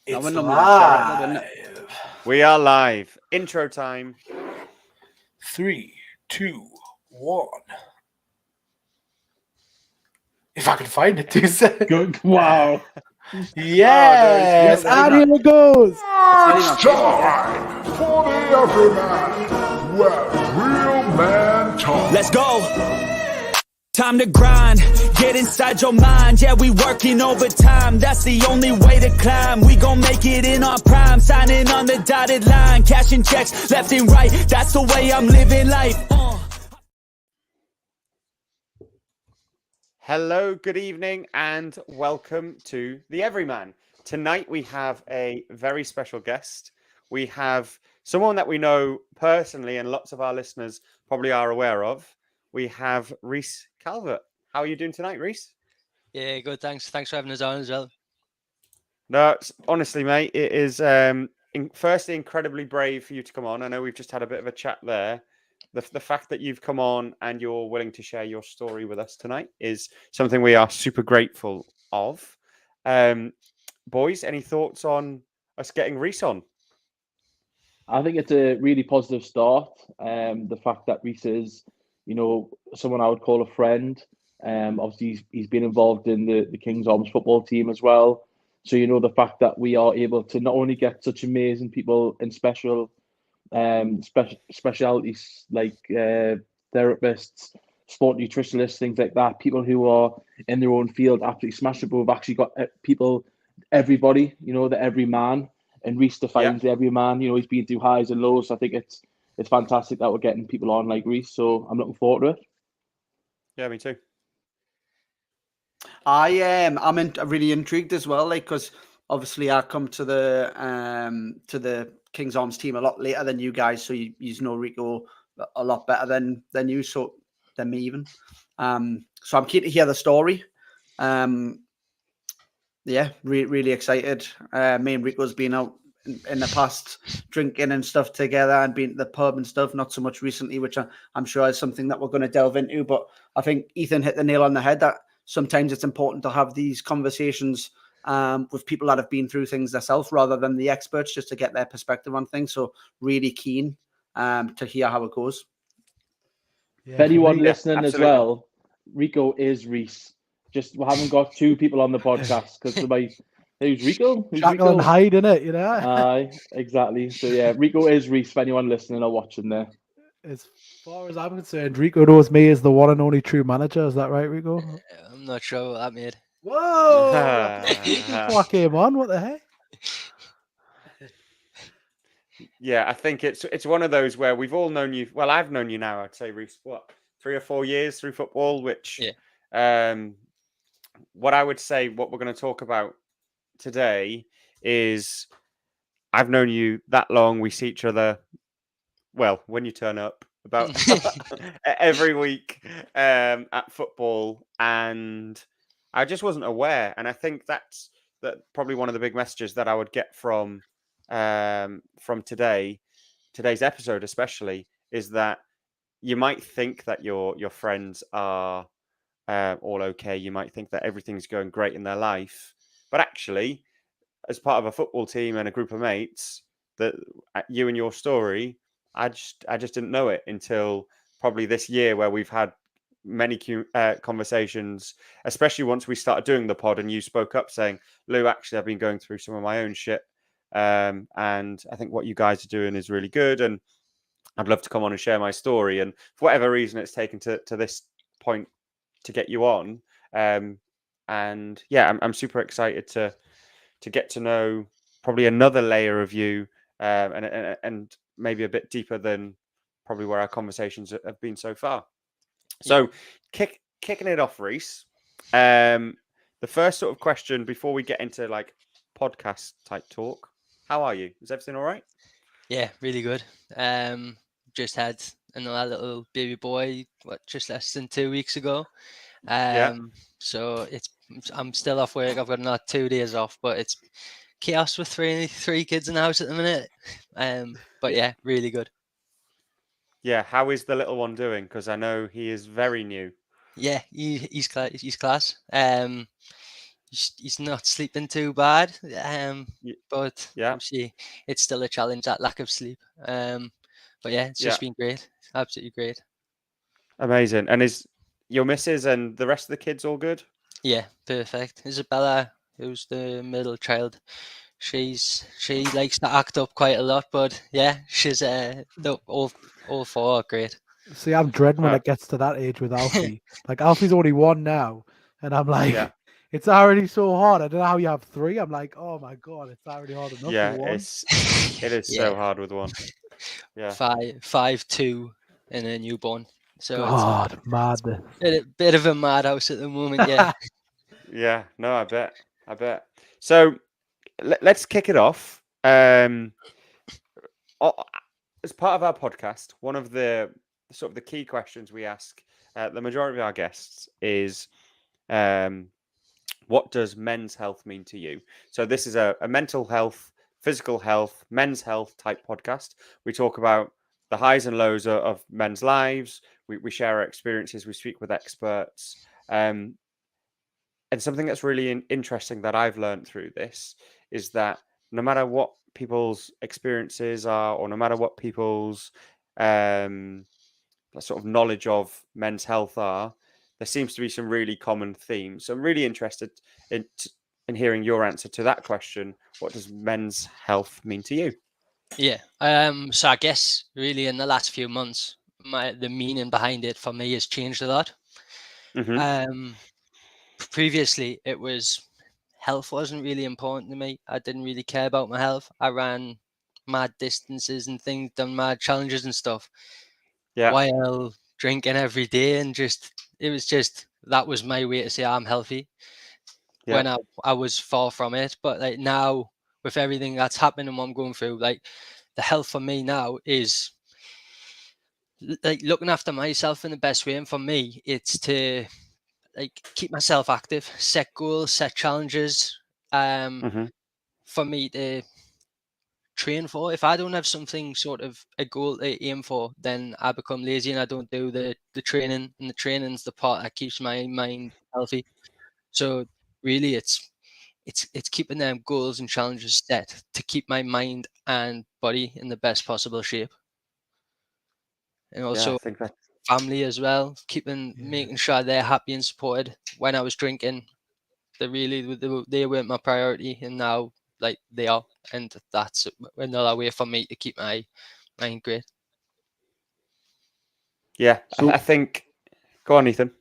It's live. We are live. Intro time. 3, 2, 1. If I can find it, 2 seconds. Good. Wow. Yes, and here it goes. It's time for the Everyman, where real man talk. Let's go. Time to grind, get inside your mind. Yeah, we working overtime. That's the only way to climb. We gon' make it in our prime. Signing on the dotted line, cashing checks left and right. That's the way I'm living life. Hello, good evening, and welcome to the Everyman. Tonight we have a very special guest. We have someone that we know personally, and lots of our listeners probably are aware of. We have Reece Calvert. How are you doing tonight, Reece? Yeah, good. Thanks for having us on as well. No, honestly, mate, it is firstly incredibly brave for you to come on. I know we've just had a bit of a chat there. The fact that you've come on and you're willing to share your story with us tonight is something we are super grateful of. Boys, any thoughts on us getting Reece on? I think it's a really positive start. The fact that Reece is, someone I would call a friend. Obviously, he's been involved in the King's Arms football team as well. So, the fact that we are able to not only get such amazing people in specialities like therapists, sport nutritionists, things like that, people who are in their own field absolutely smash it, but we've actually got everybody, the everyman. And Reece defines the everyman. He's been through highs and lows. So I think it's fantastic that we're getting people on like Reece. So I'm looking forward to it. Yeah, me too. I'm really intrigued as well, because obviously I come to the King's Arms team a lot later than you guys, so you know Rico a lot better than you, so than me even. So I'm keen to hear the story. Really excited. Me and Rico's been out in the past drinking and stuff together and been to the pub and stuff, not so much recently, which I'm sure is something that we're going to delve into. But I think Ethan hit the nail on the head that sometimes it's important to have these conversations with people that have been through things themselves rather than the experts, just to get their perspective on things. So really keen to hear how it goes. For anyone listening as well, Rico is Reece. Just we haven't got two people on the podcast because who's Rico? Shackle and Hyde, innit? Exactly. So yeah, Rico is Reece for anyone listening or watching there. As far as I'm concerned, Rico knows me as the one and only true manager. Is that right, Rico? I'm not sure what that made. Whoa! Before I came on, what the heck? Yeah, I think it's one of those where we've all known you. Well, I've known you now, I'd say, Reece, 3 or 4 years through football, which what I would say, what we're going to talk about today is I've known you that long. We see each other, well, when you turn up, about every week at football, and I just wasn't aware. And I think that's probably one of the big messages that I would get from today's episode, especially, is that you might think that your friends are all okay. You might think that everything's going great in their life, but actually, as part of a football team and a group of mates, that you and your story, I just didn't know it until probably this year, where we've had many conversations, especially once we started doing the pod and you spoke up saying, Lou, actually, I've been going through some of my own shit. And I think what you guys are doing is really good. And I'd love to come on and share my story. And for whatever reason, it's taken to this point to get you on. And yeah, I'm super excited to get to know probably another layer of you, and maybe a bit deeper than probably where our conversations have been so far. So kicking it off, Reece, the first sort of question before we get into like podcast type talk, how are you? Is everything all right? Yeah, really good. Just had another little baby boy, just less than 2 weeks ago. So I'm still off work. I've got another 2 days off, but it's chaos with three kids in the house at the minute. But yeah, really good. Yeah, how is the little one doing? Because I know he is very new. Yeah, he's class. he's not sleeping too bad. But Yeah. obviously it's still a challenge, that lack of sleep. But yeah, it's just been great. Absolutely great. Amazing. And is your missus and the rest of the kids all good? Yeah, perfect. Isabella, who's the middle child, she likes to act up quite a lot, but yeah, she's all four are great. See, I'm dreading when Uh, it gets to that age with Alfie. Like Alfie's only 1 now, and I'm like, Yeah. it's already so hard. I don't know how you have 3. I'm like, oh my god, it's already hard enough Yeah, with 1. it is so hard with one. Yeah. 5, 2, and a newborn. So God, madness. it's a bit of a madhouse at the moment. Yeah. Yeah, no, I bet. So let's kick it off. As part of our podcast, one of the sort of the key questions we ask the majority of our guests is, what does men's health mean to you? So this is a mental health, physical health, men's health type podcast. We talk about the highs and lows of men's lives. We share our experiences. We speak with experts. And something that's really interesting that I've learned through this is that no matter what people's experiences are, or no matter what people's sort of knowledge of men's health are, there seems to be some really common themes. So I'm really interested in hearing your answer to that question. What does men's health mean to you? Yeah. So I guess really in the last few months, the meaning behind it for me has changed a lot. Mm-hmm. Previously, it was health wasn't really important to me. I didn't really care about my health. I ran mad distances and things, done mad challenges and stuff. Yeah. While drinking every day, and that was my way to say I'm healthy. Yeah. When I was far from it. But like now, with everything that's happening and what I'm going through, like the health for me now is like looking after myself in the best way. And for me, it's to like keep myself active, set goals, set challenges. Mm-hmm. For me to train for. If I don't have something sort of a goal to aim for, then I become lazy and I don't do the training. And the training's the part that keeps my mind healthy. So really, it's keeping them goals and challenges set to keep my mind and body in the best possible shape. And Yeah, also I think that. family as well, making sure they're happy and supported. When I was drinking, they weren't my priority, and now like they are, and that's another way for me to keep my mind great. Yeah, So- I think. Go on, Ethan.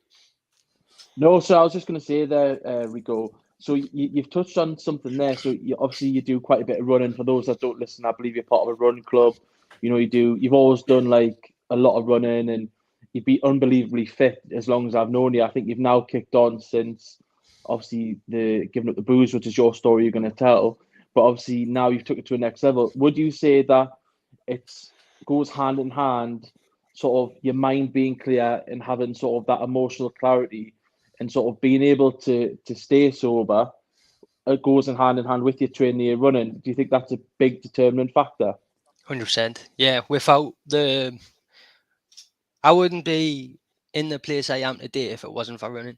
No, so I was just going to say there, Rico. So you've touched on something there. So obviously you do quite a bit of running. For those that don't listen, I believe you're part of a run club. You know, you've always done like a lot of running, and you'd be unbelievably fit as long as I've known you. I think you've now kicked on since obviously the giving up the booze, which is your story you're going to tell. But obviously now you've took it to a next level. Would you say that it's goes hand in hand, sort of your mind being clear and having sort of that emotional clarity, and sort of being able to stay sober, it goes in hand with your training, your running? Do you think that's a big determinant factor? 100%. Yeah. Without I wouldn't be in the place I am today if it wasn't for running,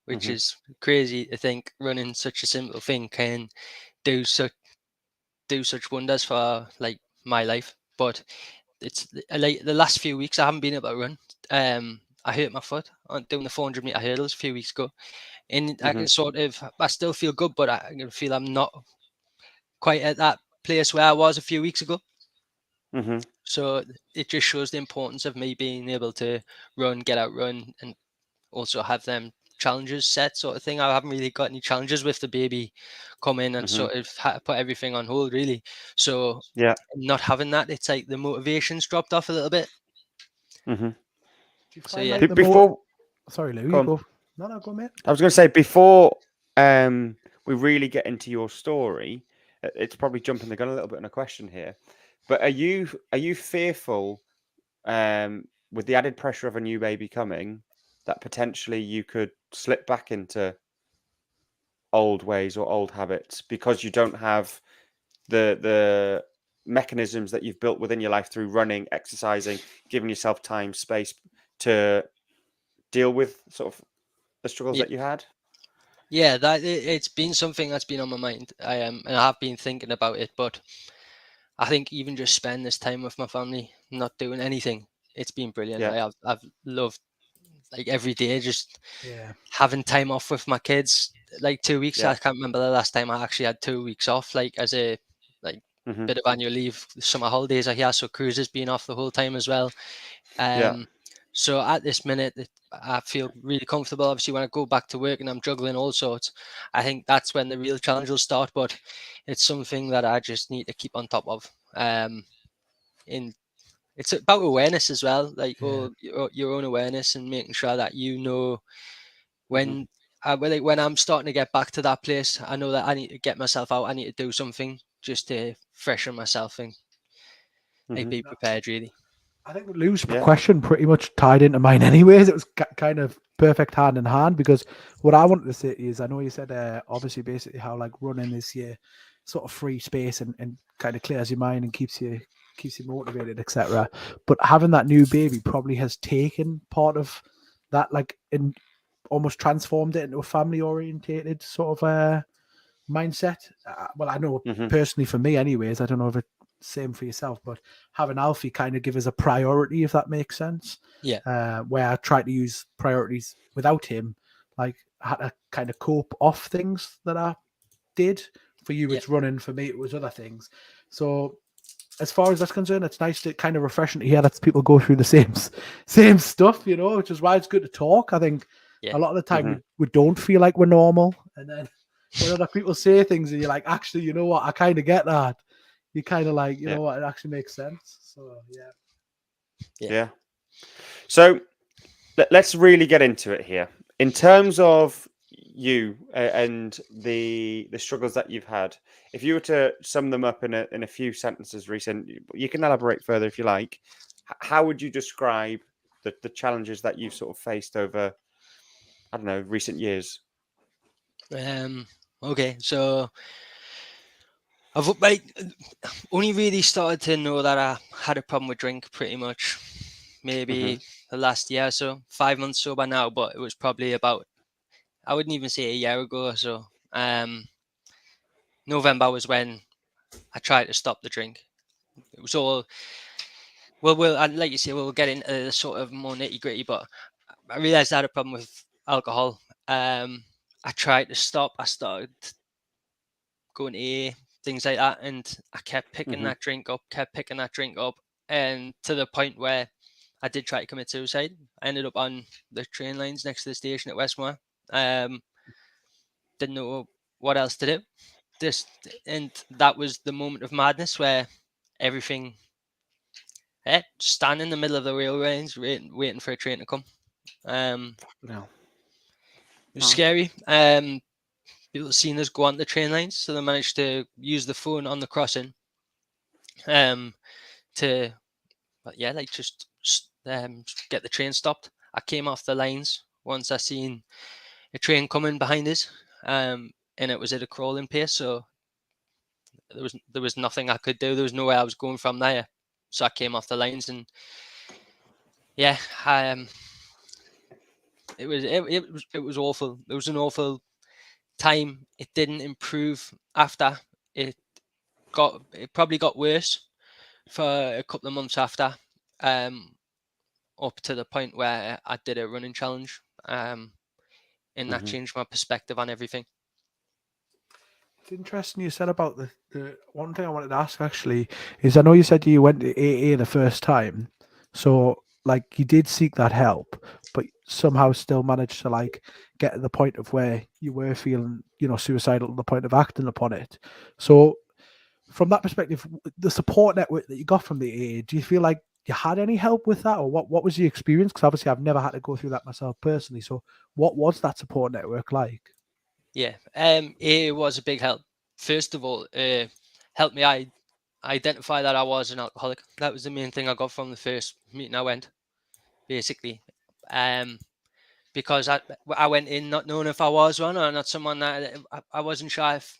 which is crazy to think. Running, such a simple thing, can do such wonders for like my life. But it's like the last few weeks I haven't been able to run. I hurt my foot on doing the 400-meter hurdles a few weeks ago, and I can I still feel good, but I can feel I'm not quite at that place where I was a few weeks ago. Mm-hmm. So it just shows the importance of me being able to get out, run, and also have them challenges set, sort of thing. I haven't really got any challenges with the baby coming and sort of had to put everything on hold, really. So Yeah. not having that, it's like the motivation's dropped off a little bit. Mm-hmm. So yeah. Before, sorry, Lou, Go you on. go. No, go, mate. I was going to say, before we really get into your story, it's probably jumping the gun a little bit on a question here, but are you fearful with the added pressure of a new baby coming that potentially you could slip back into old ways or old habits because you don't have the mechanisms that you've built within your life through running, exercising, giving yourself time, space to deal with sort of the struggles that you had? Yeah, it's been something that's been on my mind. And I have been thinking about it, but I think even just spend this time with my family, not doing anything, it's been brilliant. Yeah. I've loved like every day just Yeah. having time off with my kids. Like 2 weeks, Yeah. I can't remember the last time I actually had 2 weeks off, like as a like Mhm. bit of annual leave. Summer holidays are here, so cruises been off the whole time as well. Yeah. So at this minute, I feel really comfortable. Obviously, when I go back to work and I'm juggling all sorts, I think that's when the real challenge will start. But it's something that I just need to keep on top of. In It's about awareness as well, like Yeah. your own awareness and making sure that you know Mhm. when I'm starting to get back to that place, I know that I need to get myself out. I need to do something just to freshen myself and like Mhm. be prepared. Really, I think Lou's Yeah. question pretty much tied into mine anyways. It was kind of perfect hand in hand, because what I wanted to say is, I know you said obviously basically how like running is your sort of free space and kind of clears your mind and keeps you motivated, etc. But having that new baby probably has taken part of that, like, and almost transformed it into a family orientated sort of mindset. Well, I know Mhm. personally for me anyways, I don't know if it's same for yourself, but having Alfie kind of give us a priority, if that makes sense. yeah, Where I try to use priorities without him, like I had to kind of cope off things that I did. For you, yeah, it's running. For me, it was other things. So as far as that's concerned, it's nice to kind of refreshing to hear that people go through the same stuff, which is why it's good to talk. I think yeah, a lot of the time Mhm. we don't feel like we're normal, and then when other people say things and you're like, actually, you know what, I kind of get that. You kind of like, you Yeah. know what, it actually makes sense. So yeah. Yeah. So let's really get into it here. In terms of you and the struggles that you've had, if you were to sum them up in a few sentences, recent, you can elaborate further if you like. How would you describe the challenges that you've sort of faced over, I don't know, recent years? Okay, so I've only really started to know that I had a problem with drink pretty much Hmm. maybe the last year or so, 5 months sober now, but it was probably about, I wouldn't even say a year ago or so. November was when I tried to stop the drink. It was all, and like you say, we'll get into the sort of more nitty gritty, but I realized I had a problem with alcohol. I tried to stop. I started going to AA, things like that, and I kept picking Hmm. that drink up, and to the point where I did try to commit suicide. I ended up on the train lines next to the station at Westmore. Um, didn't know what else to do. This and that was the moment of madness where everything, stand in the middle of the railway lines, waiting for a train to come. No. It was scary. People seen us go on the train lines, so they managed to use the phone on the crossing, to, like just get the train stopped. I came off the lines once I seen a train coming behind us, and it was at a crawling pace, so there was nothing I could do. There was nowhere I was going from there, so I came off the lines, and yeah, it was awful. It was an awful time. It didn't improve after. It probably got worse for a couple of months after, up to the point where I did a running challenge, and that Hmm. changed my perspective on everything. It's interesting you said about the one thing I wanted to ask actually is, I know you said you went to AA the first time, so like you did seek that help, but somehow still managed to like get to the point of where you were feeling, suicidal to the point of acting upon it. So from that perspective, the support network that you got from the AA, do you feel like you had any help with that, or what was the experience? Because obviously I've never had to go through that myself personally. So what was that support network like? Yeah, it was a big help. First of all, helped me identify that I was an alcoholic. That was the main thing I got from the first meeting I went, basically. Because I went in not knowing if I was one or not, someone that I wasn't sure if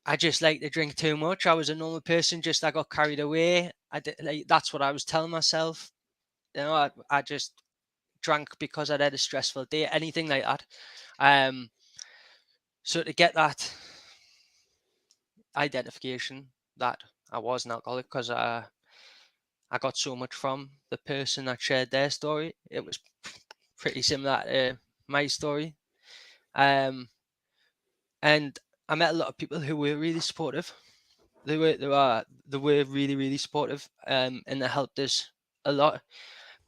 I just like to drink too much. I was a normal person, just I got carried away. I did, like, that's what I was telling myself. I just drank because I'd had a stressful day, anything like that. Um, So to get that identification that I was an alcoholic, because I got so much from the person that shared their story. It was pretty similar to my story. And I met a lot of people who were really supportive. They were really, really supportive, and they helped us a lot.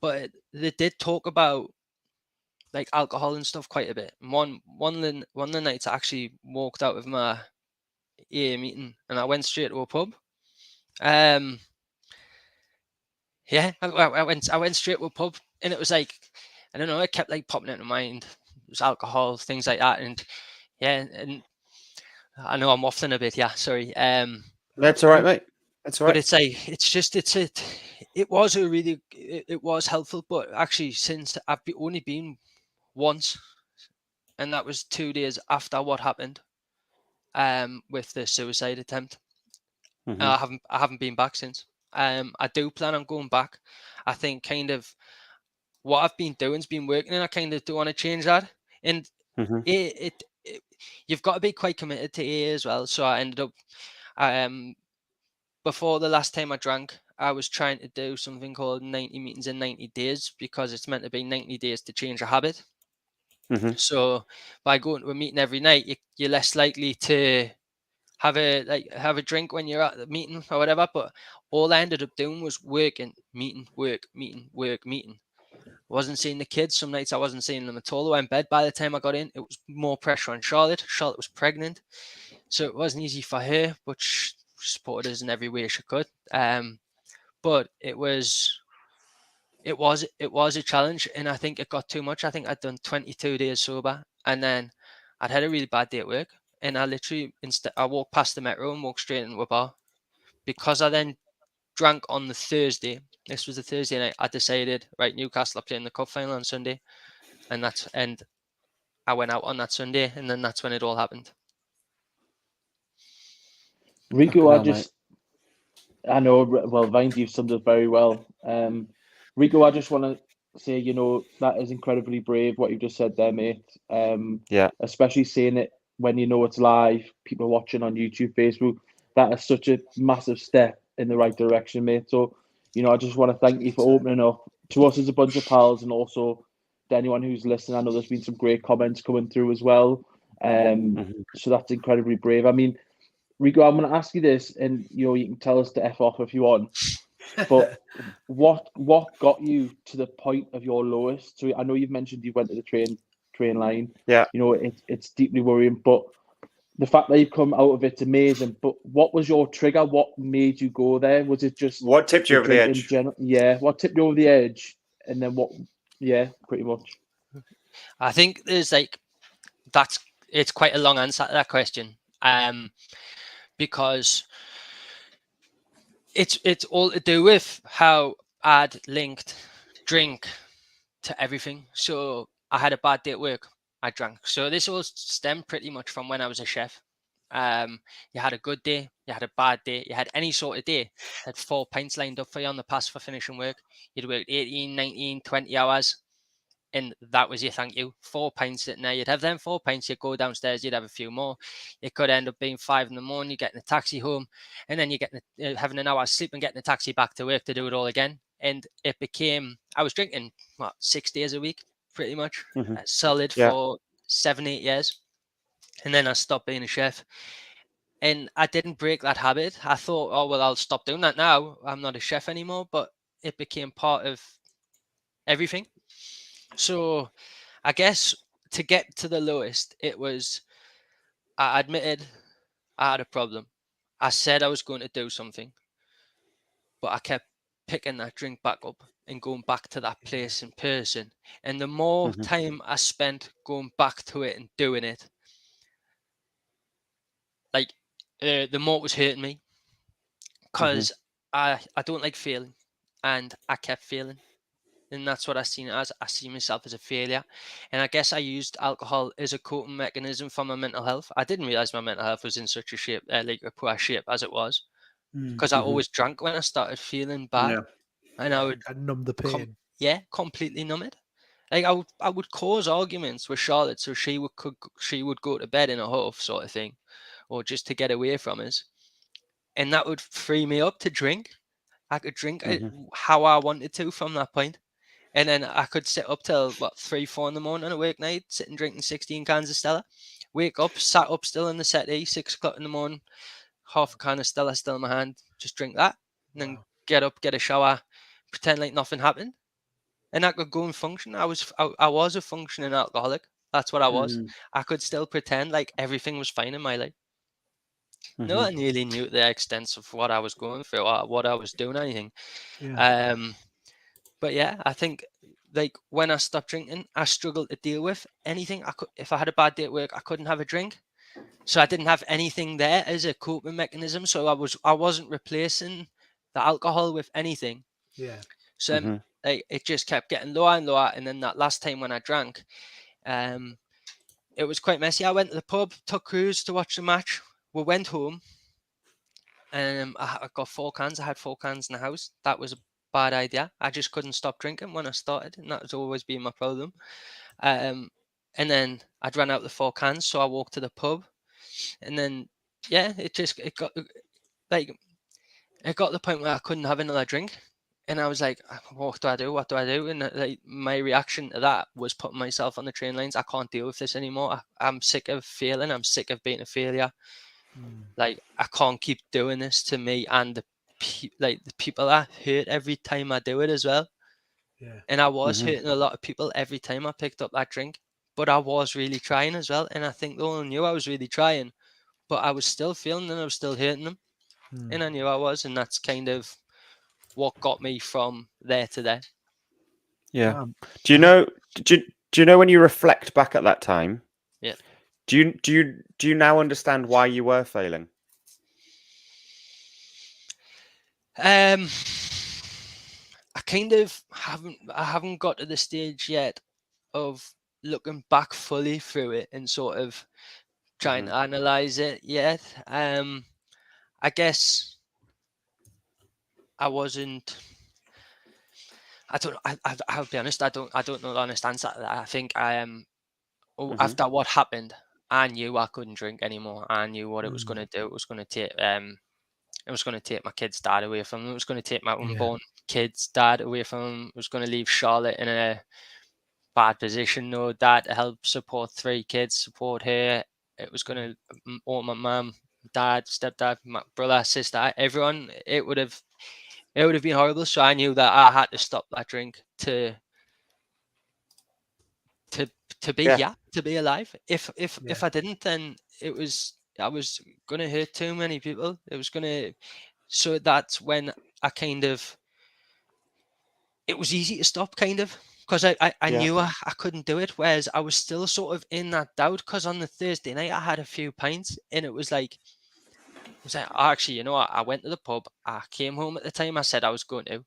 But they did talk about like alcohol and stuff quite a bit. And one of the nights I actually walked out of my AA meeting and I went straight to a pub. Yeah, I went straight to a pub, and it was like, I don't know, it kept like popping into mind. It was alcohol, things like that, and yeah, and I know I'm waffling a bit. Yeah, sorry. That's all right, mate. That's all But right. it's like it was a really it was helpful. But actually, since I've only been once, and that was 2 days after what happened, with the suicide attempt. Mhm. I haven't been back since. I do plan on going back. I think kind of what I've been doing has been working, and I kind of do want to change that. And Mhm. it you've got to be quite committed to AA as well. So I ended up, before the last time I drank, I was trying to do something called 90 meetings in 90 days, because it's meant to be 90 days to change a habit. Mhm. So by going to a meeting every night, you're less likely to have a drink when you're at the meeting or whatever. But all I ended up doing was working, meeting, work, meeting, work, meeting. Wasn't seeing the kids. Some nights I wasn't seeing them at all. I went in bed. By the time I got in, it was more pressure on Charlotte. Charlotte was pregnant, so it wasn't easy for her, but she supported us in every way she could. But it was a challenge, and I think it got too much. I think I'd done 22 days sober, and then I'd had a really bad day at work, and I literally I walked past the metro and walked straight into a bar, because I then drank on the Thursday. This was the Thursday night. I decided, right, Newcastle are playing the cup final on Sunday, and I went out on that Sunday, and then that's when it all happened. Rico, Fucking hell, I know, well, Vine, you've summed it very well. Rico, I just want to say, that is incredibly brave what you just said there, mate. Yeah. Especially saying it when you know it's live, people watching on YouTube, Facebook. That is such a massive step in the right direction, mate. So, I just want to thank you for opening up to us as a bunch of pals, and also to anyone who's listening. I know there's been some great comments coming through as well. So that's incredibly brave. I mean, Rico, I'm going to ask you this, and you can tell us to F off if you want. But what got you to the point of your lowest? So I know you've mentioned you went to the train line. Yeah. It's deeply worrying, but the fact that you've come out of it's amazing. But what was your trigger? What made you go there? Was it just What tipped you over the edge? Yeah. What tipped you over the edge? And then what? Yeah, pretty much. I think there's it's quite a long answer to that question. Because it's all to do with how I'd linked drink to everything. So I had a bad day at work, I drank. So this all stemmed pretty much from when I was a chef. You had a good day, you had a bad day, you had any sort of day. You had 4 pints lined up for you on the pass for finishing work. You'd worked 18, 19, 20 hours. And that was your thank you. 4 pints at night. You'd have them 4 pints. You'd go downstairs. You'd have a few more. It could end up being 5 in the morning. You're getting a taxi home, and then you're having an hour's sleep and getting a taxi back to work to do it all again. And it became, I was drinking 6 days a week, pretty much, solid for 7-8 years. And then I stopped being a chef, and I didn't break that habit. I thought, oh well, I'll stop doing that now. I'm not a chef anymore. But it became part of everything. So I guess to get to the lowest, it was, I admitted I had a problem. I said I was going to do something, but I kept picking that drink back up and going back to that place in person. And the more time I spent going back to it and doing it, like the more it was hurting me, because I don't like failing, and I kept failing. And that's what I seen it as. I see myself as a failure. And I guess I used alcohol as a coping mechanism for my mental health. I didn't realize my mental health was in such a shape, like a poor shape as it was, because I always drank when I started feeling bad. Yeah. And I would numb the pain. completely numb it. Like I would cause arguments with Charlotte, so she would go to bed in a huff, sort of thing, or just to get away from us, and that would free me up to drink. I could drink it how I wanted to from that point. And then I could sit up till 3, 4 in the morning on a weeknight, sitting drinking 16 cans of Stella. Wake up, sat up still in the settee, 6 o'clock in the morning, half a can of Stella still in my hand, just drink that, and then get up, get a shower, pretend like nothing happened, and I could go and function. I was a functioning alcoholic. That's what I was. I could still pretend like everything was fine in my life. No one really knew the extent of what I was going through or what I was doing, anything. Yeah. But yeah, I think like when I stopped drinking, I struggled to deal with anything. If I had a bad day at work, I couldn't have a drink, so I didn't have anything there as a coping mechanism. So I wasn't replacing the alcohol with anything. Yeah. So like it just kept getting lower and lower. And then that last time when I drank, it was quite messy. I went to the pub, took Cruz to watch the match. We went home, and I got 4 cans. I had 4 cans in the house. That was a bad idea. I just couldn't stop drinking when I started, and that has always been my problem. And then I'd run out the 4 cans, so I walked to the pub, and then it got like it got to the point where I couldn't have another drink, and I was like, what do I do? What do I do? And like my reaction to that was putting myself on the train lines. I can't deal with this anymore. I'm sick of failing. I'm sick of being a failure. Like I can't keep doing this to me and the people I hurt every time I do it as well. Yeah. And I was hurting a lot of people every time I picked up that drink, but I was really trying as well. And I think they all knew I was really trying, but I was still feeling and I was still hurting them. And I knew I was, and that's kind of what got me from there to there. Yeah. Do you know when you reflect back at that time? Yeah. Do you now understand why you were failing? I kind of haven't got to the stage yet of looking back fully through it and sort of trying to analyze it yet. I guess I wasn't. I don't. I'll be honest. I don't know the honest answer to that. I think after what happened, I knew I couldn't drink anymore. I knew what it was going to do. It was going to take. It was going to take my kid's dad away from them. It was going to take my unborn kid's dad away from them. It was going to leave Charlotte in a bad position. No dad to help support 3 kids, support her. It was going to all my mum, dad, stepdad, my brother, sister, everyone. It would have been horrible. So I knew that I had to stop that drink to be alive. If I didn't, then I was gonna hurt too many people. So that's when I it was easy to stop because I knew I couldn't do it. Whereas I was still sort of in that doubt because on the Thursday night I had a few pints and it was like, actually, I went to the pub. I came home at the time I said I was going to.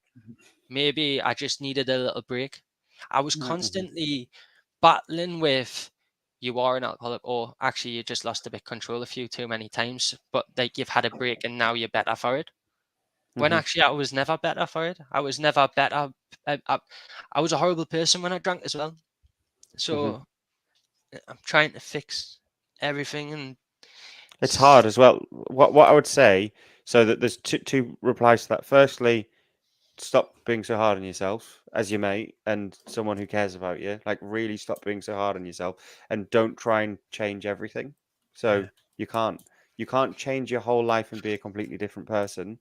Maybe I just needed a little break. I was constantly battling with, you are an alcoholic, or actually you just lost a bit of control a few too many times, but like you've had a break and now you're better for it. When actually I was never better for it. I was never better. I was a horrible person when I drank as well. So I'm trying to fix everything, and it's hard as well. What I would say, so that there's two replies to that. Firstly, stop being so hard on yourself as your mate and someone who cares about you. Like really stop being so hard on yourself and don't try and change everything. So you can't change your whole life and be a completely different person.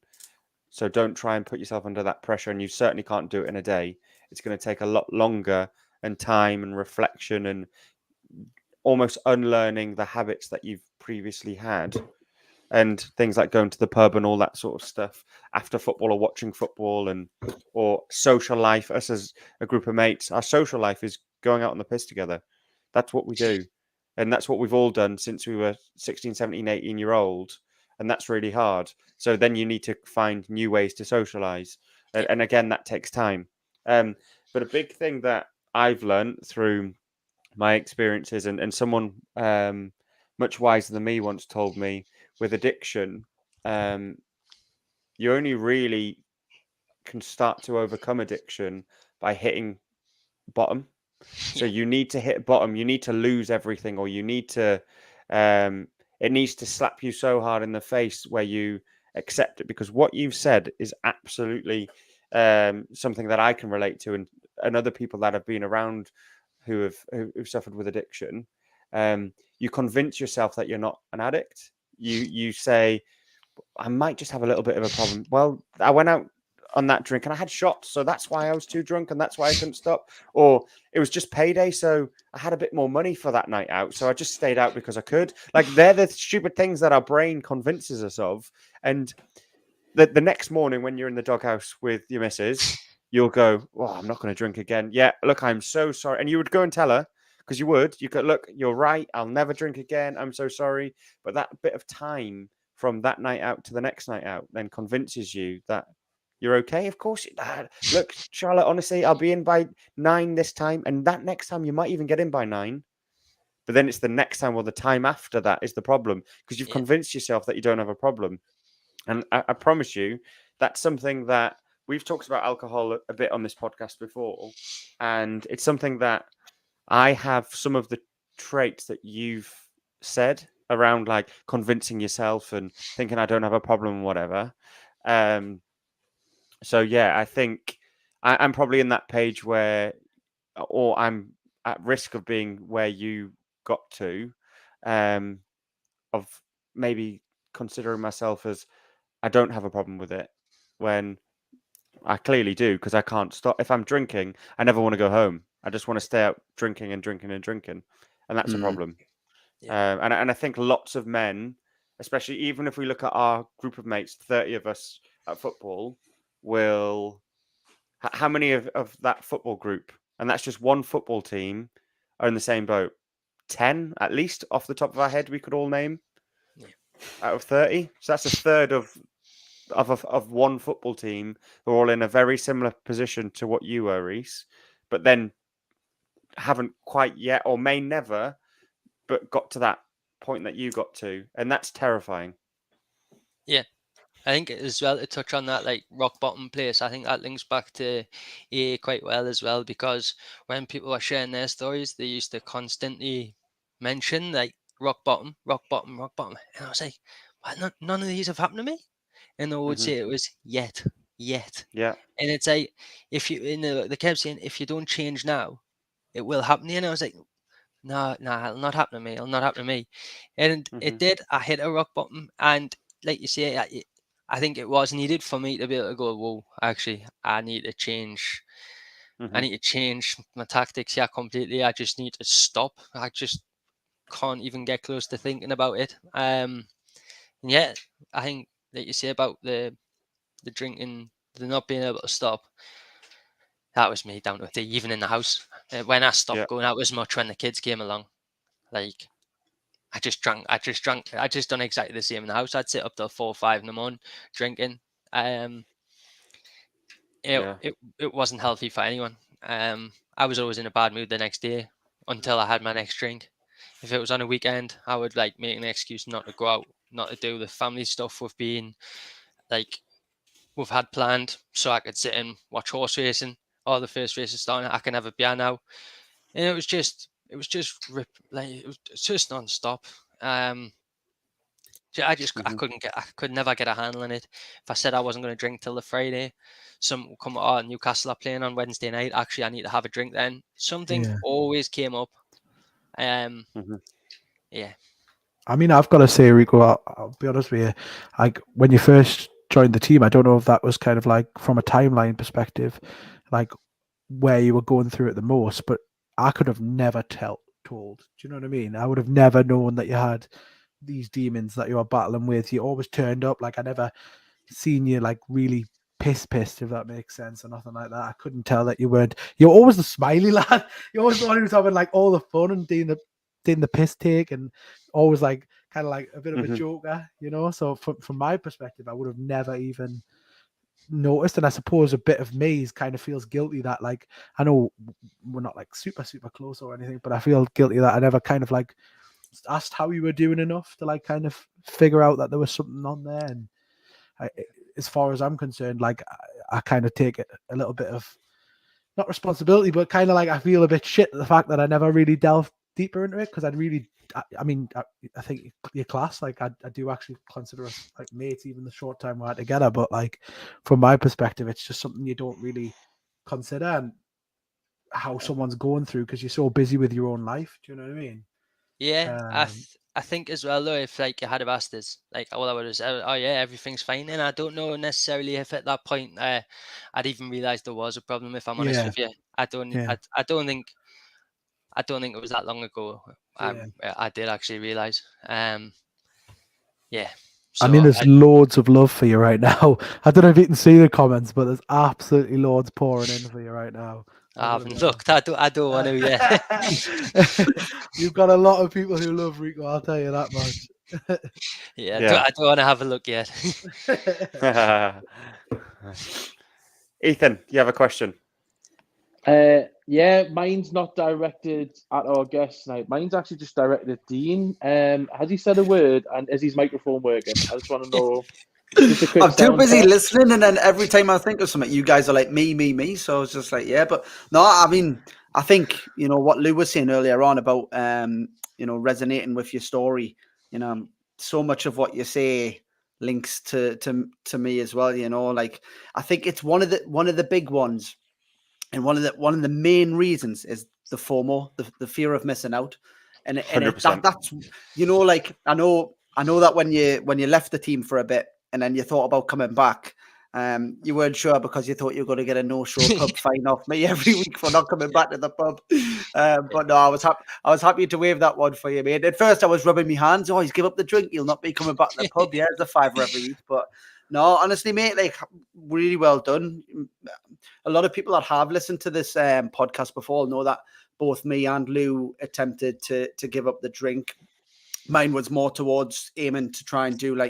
So don't try and put yourself under that pressure, and you certainly can't do it in a day. It's going to take a lot longer and time and reflection and almost unlearning the habits that you've previously had. And things like going to the pub and all that sort of stuff after football or watching football or social life. Us as a group of mates, our social life is going out on the piss together. That's what we do. And that's what we've all done since we were 16, 17, 18-year-old. And that's really hard. So then you need to find new ways to socialize. And again, that takes time. But a big thing that I've learned through my experiences and someone much wiser than me once told me, with addiction, you only really can start to overcome addiction by hitting bottom. So you need to hit bottom. You need to lose everything, or you need to. It needs to slap you so hard in the face where you accept it, because what you've said is absolutely something that I can relate to, and other people that have been around who've suffered with addiction. You convince yourself that you're not an addict. You say, I might just have a little bit of a problem. Well, I went out on that drink and I had shots, so that's why I was too drunk and that's why I couldn't stop. Or it was just payday, so I had a bit more money for that night out, so I just stayed out because I could. Like, they're the stupid things that our brain convinces us of. And the next morning when you're in the doghouse with your missus, you'll go, oh, I'm not going to drink again. Yeah, look, I'm so sorry. And you would go and tell her, because you could, look, you're right, I'll never drink again, I'm so sorry. But that bit of time from that night out to the next night out then convinces you that you're okay. Of course, look, Charlotte, honestly, I'll be in by 9 this time, and that next time you might even get in by 9. But then it's the next time or the time after that is the problem, because you've convinced yourself that you don't have a problem. And I promise you, that's something that we've talked about alcohol a bit on this podcast before, and it's something that I have some of the traits that you've said around, like convincing yourself and thinking I don't have a problem and whatever. So yeah, I think I'm probably in that page where, or I'm at risk of being where you got to, of maybe considering myself as I don't have a problem with it, when I clearly do, because I can't stop. If I'm drinking, I never want to go home. I just want to stay out drinking and drinking and drinking, and that's a problem. And I think lots of men, especially even if we look at our group of mates, 30 of us at football, will. How many of that football group, and that's just one football team, are in the same boat? 10 at least, off the top of our head, we could all name out of 30. So that's a third of one football team who are all in a very similar position to what you were, Reece, but then haven't quite yet, or may never, but got to that point that you got to, and that's terrifying. Yeah. I think as well, to touch on that, like rock bottom place, I think that links back to AA quite well as well, because when people were sharing their stories, they used to constantly mention like rock bottom, rock bottom, rock bottom. And I was like, well, none of these have happened to me. And they would say it was yet. Yeah. And it's like, if you, they kept saying, if you don't change now, it will happen to you. And I was like, no, it'll not happen to me. It'll not happen to me. And it did. I hit a rock bottom. And like you say, I think it was needed for me to be able to go, whoa, actually, I need to change. I need to change my tactics here completely. I just need to stop. I just can't even get close to thinking about it. And yeah, I think that you say about the drinking, the not being able to stop, that was me down to the even in the house. When I stopped going out as much when the kids came along, like I just drank. I just done exactly the same in the house. I'd sit up till 4 or 5 in the morning drinking. It wasn't healthy for anyone. I was always in a bad mood the next day until I had my next drink. If it was on a weekend, I would like make an excuse not to go out, not to do the family stuff we've had planned, so I could sit and watch horse racing. Or the first race is starting, I can have a beer now. And it was just non-stop. I could never get a handle on it. If I said I wasn't going to drink till the Friday, some will come, oh, Newcastle are playing on Wednesday night. Actually, I need to have a drink then. Something always came up. Yeah. I mean, I've got to say, Rico, I'll be honest with you, like when you first joined the team, I don't know if that was kind of like from a timeline perspective, like where you were going through it the most, but I could have never told. Do you know what I mean? I would have never known that you had these demons that you were battling with. You always turned up. Like I never seen you like really pissed, if that makes sense, or nothing like that. I couldn't tell that you weren't. You're always the smiley lad. You're always the one who's having like all the fun and doing the piss take, and always like kind of like a bit of a joker, you know. So from my perspective, I would have never even noticed. And I suppose a bit of me kind of feels guilty that, like, I know we're not like super close or anything, but I feel guilty that I never kind of like asked how you were doing enough to like kind of figure out that there was something on there. And as far as I'm concerned, like I kind of take a little bit of not responsibility, but kind of like I feel a bit shit at the fact that I never really delved deeper into it because I think your class, like I do actually consider us like mates, even the short time we're together. But like from my perspective, it's just something you don't really consider and how someone's going through because you're so busy with your own life. Do you know what I mean? Yeah, I think as well though, if like you had have asked us, like all I would have said, oh yeah, everything's fine, and I don't know necessarily if at that point I'd even realised there was a problem. If I'm honest Yeah. with you, I don't think it was that long ago. I did actually realise. Yeah. I mean, there's loads of love for you right now. I don't know if you can see the comments, but there's absolutely loads pouring in for you right now. I haven't looked. I don't want to. Yeah. You've got a lot of people who love Rico. I'll tell you that much. Yeah. I don't want to have a look yet. Ethan, you have a question? Yeah, mine's not directed at our guest tonight. Mine's actually just directed at Dean. Has he said a word, and is his microphone working? I just want to know. I'm too busy listening, and then every time I think of something, you guys are like me. So I was just like, yeah, but no, I mean, I think what Lou was saying earlier on about resonating with your story. So much of what you say links to me as well. Like I think it's one of the big ones. And one of the main reasons is the FOMO, the fear of missing out, and that's like I know that when you left the team for a bit and then you thought about coming back, you weren't sure because you thought you were going to get a no-show pub fine off me every week for not coming back to the pub. But no, I was happy to waive that one for you, mate. At first, I was rubbing my hands. Oh, he's give up the drink. He'll not be coming back to the pub. Yeah, it's a £5 every week, but. No, honestly, mate, like really well done. A lot of people that have listened to this podcast before know that both me and Lou attempted to give up the drink. Mine was more towards aiming to try and do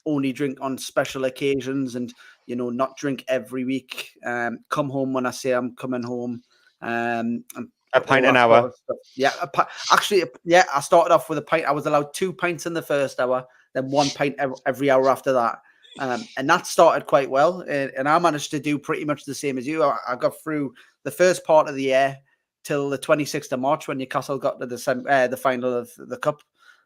only drink on special occasions and, not drink every week. Come home when I say I'm coming home. And a pint an hour. Yeah. I started off with a pint. I was allowed 2 pints in the first hour, then 1 pint every hour after that. And that started quite well. And I managed to do pretty much the same as you. I got through the first part of the year till the 26th of March when Newcastle got to the final of the Cup.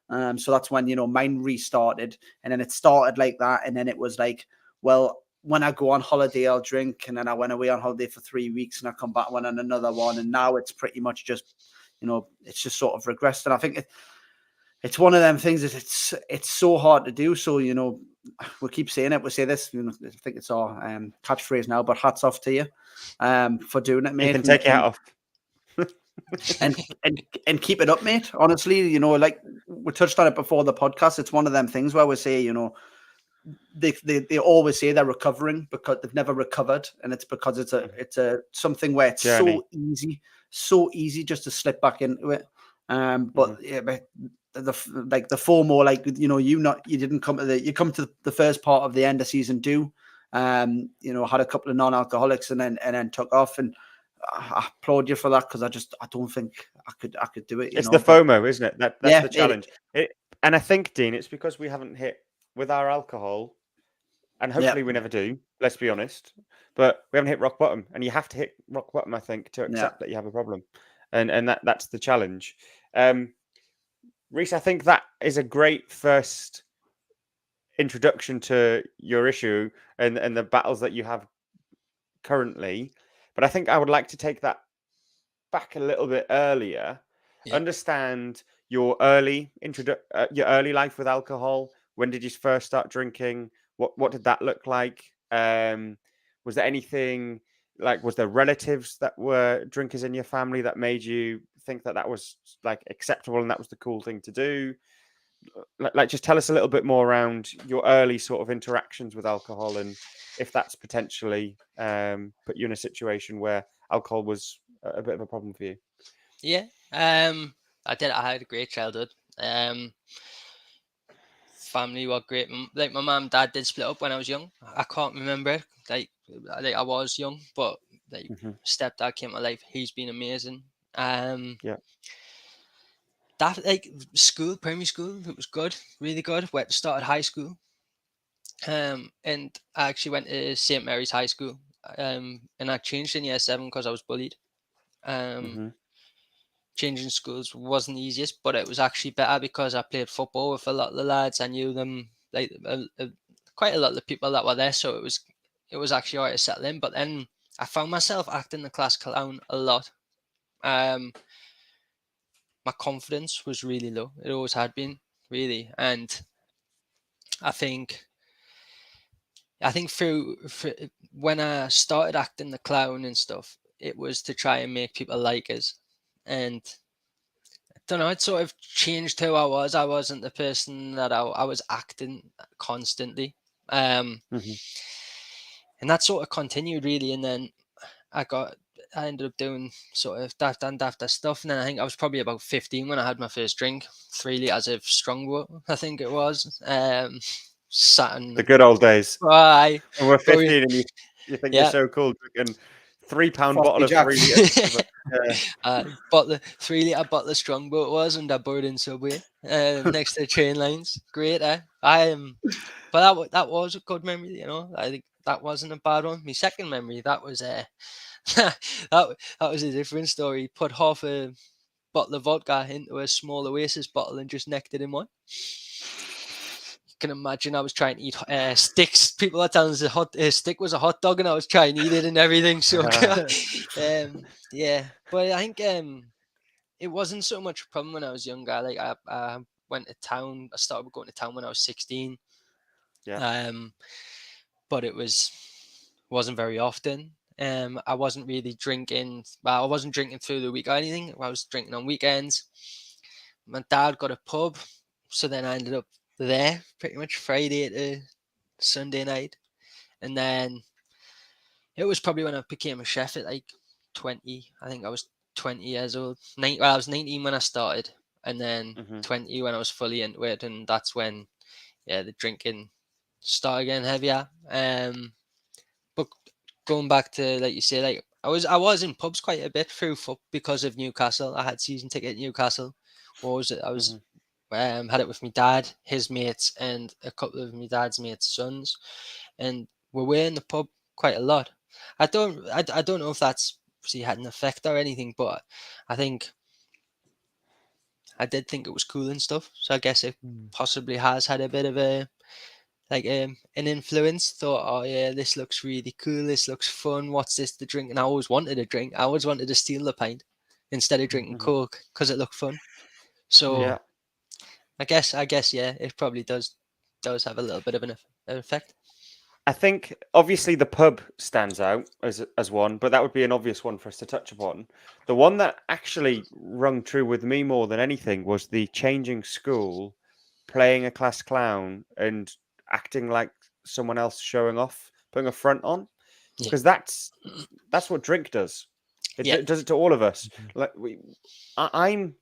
So that's when, mine restarted. And then it started like that. And then it was like, well, when I go on holiday, I'll drink. And then I went away on holiday for 3 weeks and I come back, went on another one. And now it's pretty much just, it's just sort of regressed. And I think it's one of them things that it's so hard to do. So, we keep saying it. We say this. I think it's our catchphrase now. But hats off to you for doing it, mate. You can take your hat off. and keep it up, mate. Honestly, like we touched on it before the podcast. It's one of them things where we say, they always say they're recovering because they've never recovered, and it's because it's a something where it's so easy just to slip back into it. But the FOMO, you didn't come to you come to the first part of the end of season 2, had a couple of non-alcoholics and then took off, and I applaud you for that because I don't think I could do it. It's the FOMO, isn't it? That's the challenge. And I think, Dean, it's because we haven't hit with our alcohol, and hopefully we never do. Let's be honest, but we haven't hit rock bottom, and you have to hit rock bottom, I think, to accept that you have a problem, and that's the challenge. Reece, I think that is a great first introduction to your issue and the battles that you have currently. But I think I would like to take that back a little bit earlier. Yeah. Understand your early life with alcohol. When did you first start drinking? What did that look like? Was there anything was there relatives that were drinkers in your family that made you think that was acceptable and that was the cool thing to do? Just tell us a little bit more around your early sort of interactions with alcohol and if that's potentially put you in a situation where alcohol was a bit of a problem for you. Yeah, I had a great childhood. Family were great. My mum and dad did split up when I was young. I can't remember. I was young, but stepdad came to life. He's been amazing. That school, primary school, it was good, really good. Started high school, and I actually went to St. Mary's High School, and I changed in year 7 because I was bullied. Changing schools wasn't the easiest, but it was actually better because I played football with a lot of the lads. I knew them, like quite a lot of the people that were there, so it was actually alright to settle in. But then I found myself acting the class clown a lot. My confidence was really low. It always had been, really, and I think through when I started acting the clown and stuff, it was to try and make people like us. And I don't know, it sort of changed who I was. I wasn't the person that I was acting constantly. And that sort of continued, really. And then I ended up doing sort of daft and dafter stuff. And then I think I was probably about 15 when I had my first drink, 3 litres of Strongbow, I think it was. The good old days. Aye. And we're 15 and you think you're so cool drinking £3 bottle of 3 litres. 3 litre bottle of Strongbow it was, and I bought in Subway next to the train lines. Great, eh? But that was a good memory, you know. I think that wasn't a bad one. My second memory, that was that was a different story. Put half a bottle of vodka into a small Oasis bottle and just necked it in one. Can imagine I was trying to eat sticks. People are telling us a stick was a hot dog, and I was trying to eat it and everything. So, yeah. But I think it wasn't so much a problem when I was younger. Like I went to town. I started going to town when I was 16. Yeah. But it wasn't very often. I wasn't really drinking. Well, I wasn't drinking through the week or anything. I was drinking on weekends. My dad got a pub, so then I ended up there pretty much Friday to Sunday night. And then it was probably when I became a chef at like 20. I think I was 20 years old. I was 19 when I started, and then 20 when I was fully into it. And that's when the drinking started getting heavier. But going back to, like you say, like I was in pubs quite a bit through because of Newcastle. I had season ticket at Newcastle. What was it? I was had it with my dad, his mates, and a couple of my dad's mates' sons, and we were in the pub quite a lot. I don't know if that's had an effect or anything, but I did think it was cool and stuff. So I guess it possibly has had a bit of an influence. Thought, oh yeah, this looks really cool. This looks fun. What's this to drink? And I always wanted a drink. I always wanted to steal the pint instead of drinking Coke because it looked fun. So I guess yeah, it probably does have a little bit of an effect. I think obviously the pub stands out as one, but that would be an obvious one for us to touch upon. The one that actually rung true with me more than anything was the changing school, playing a class clown and acting like someone else, showing off, putting a front on, because that's what drink does. It does it to all of us. Like I'm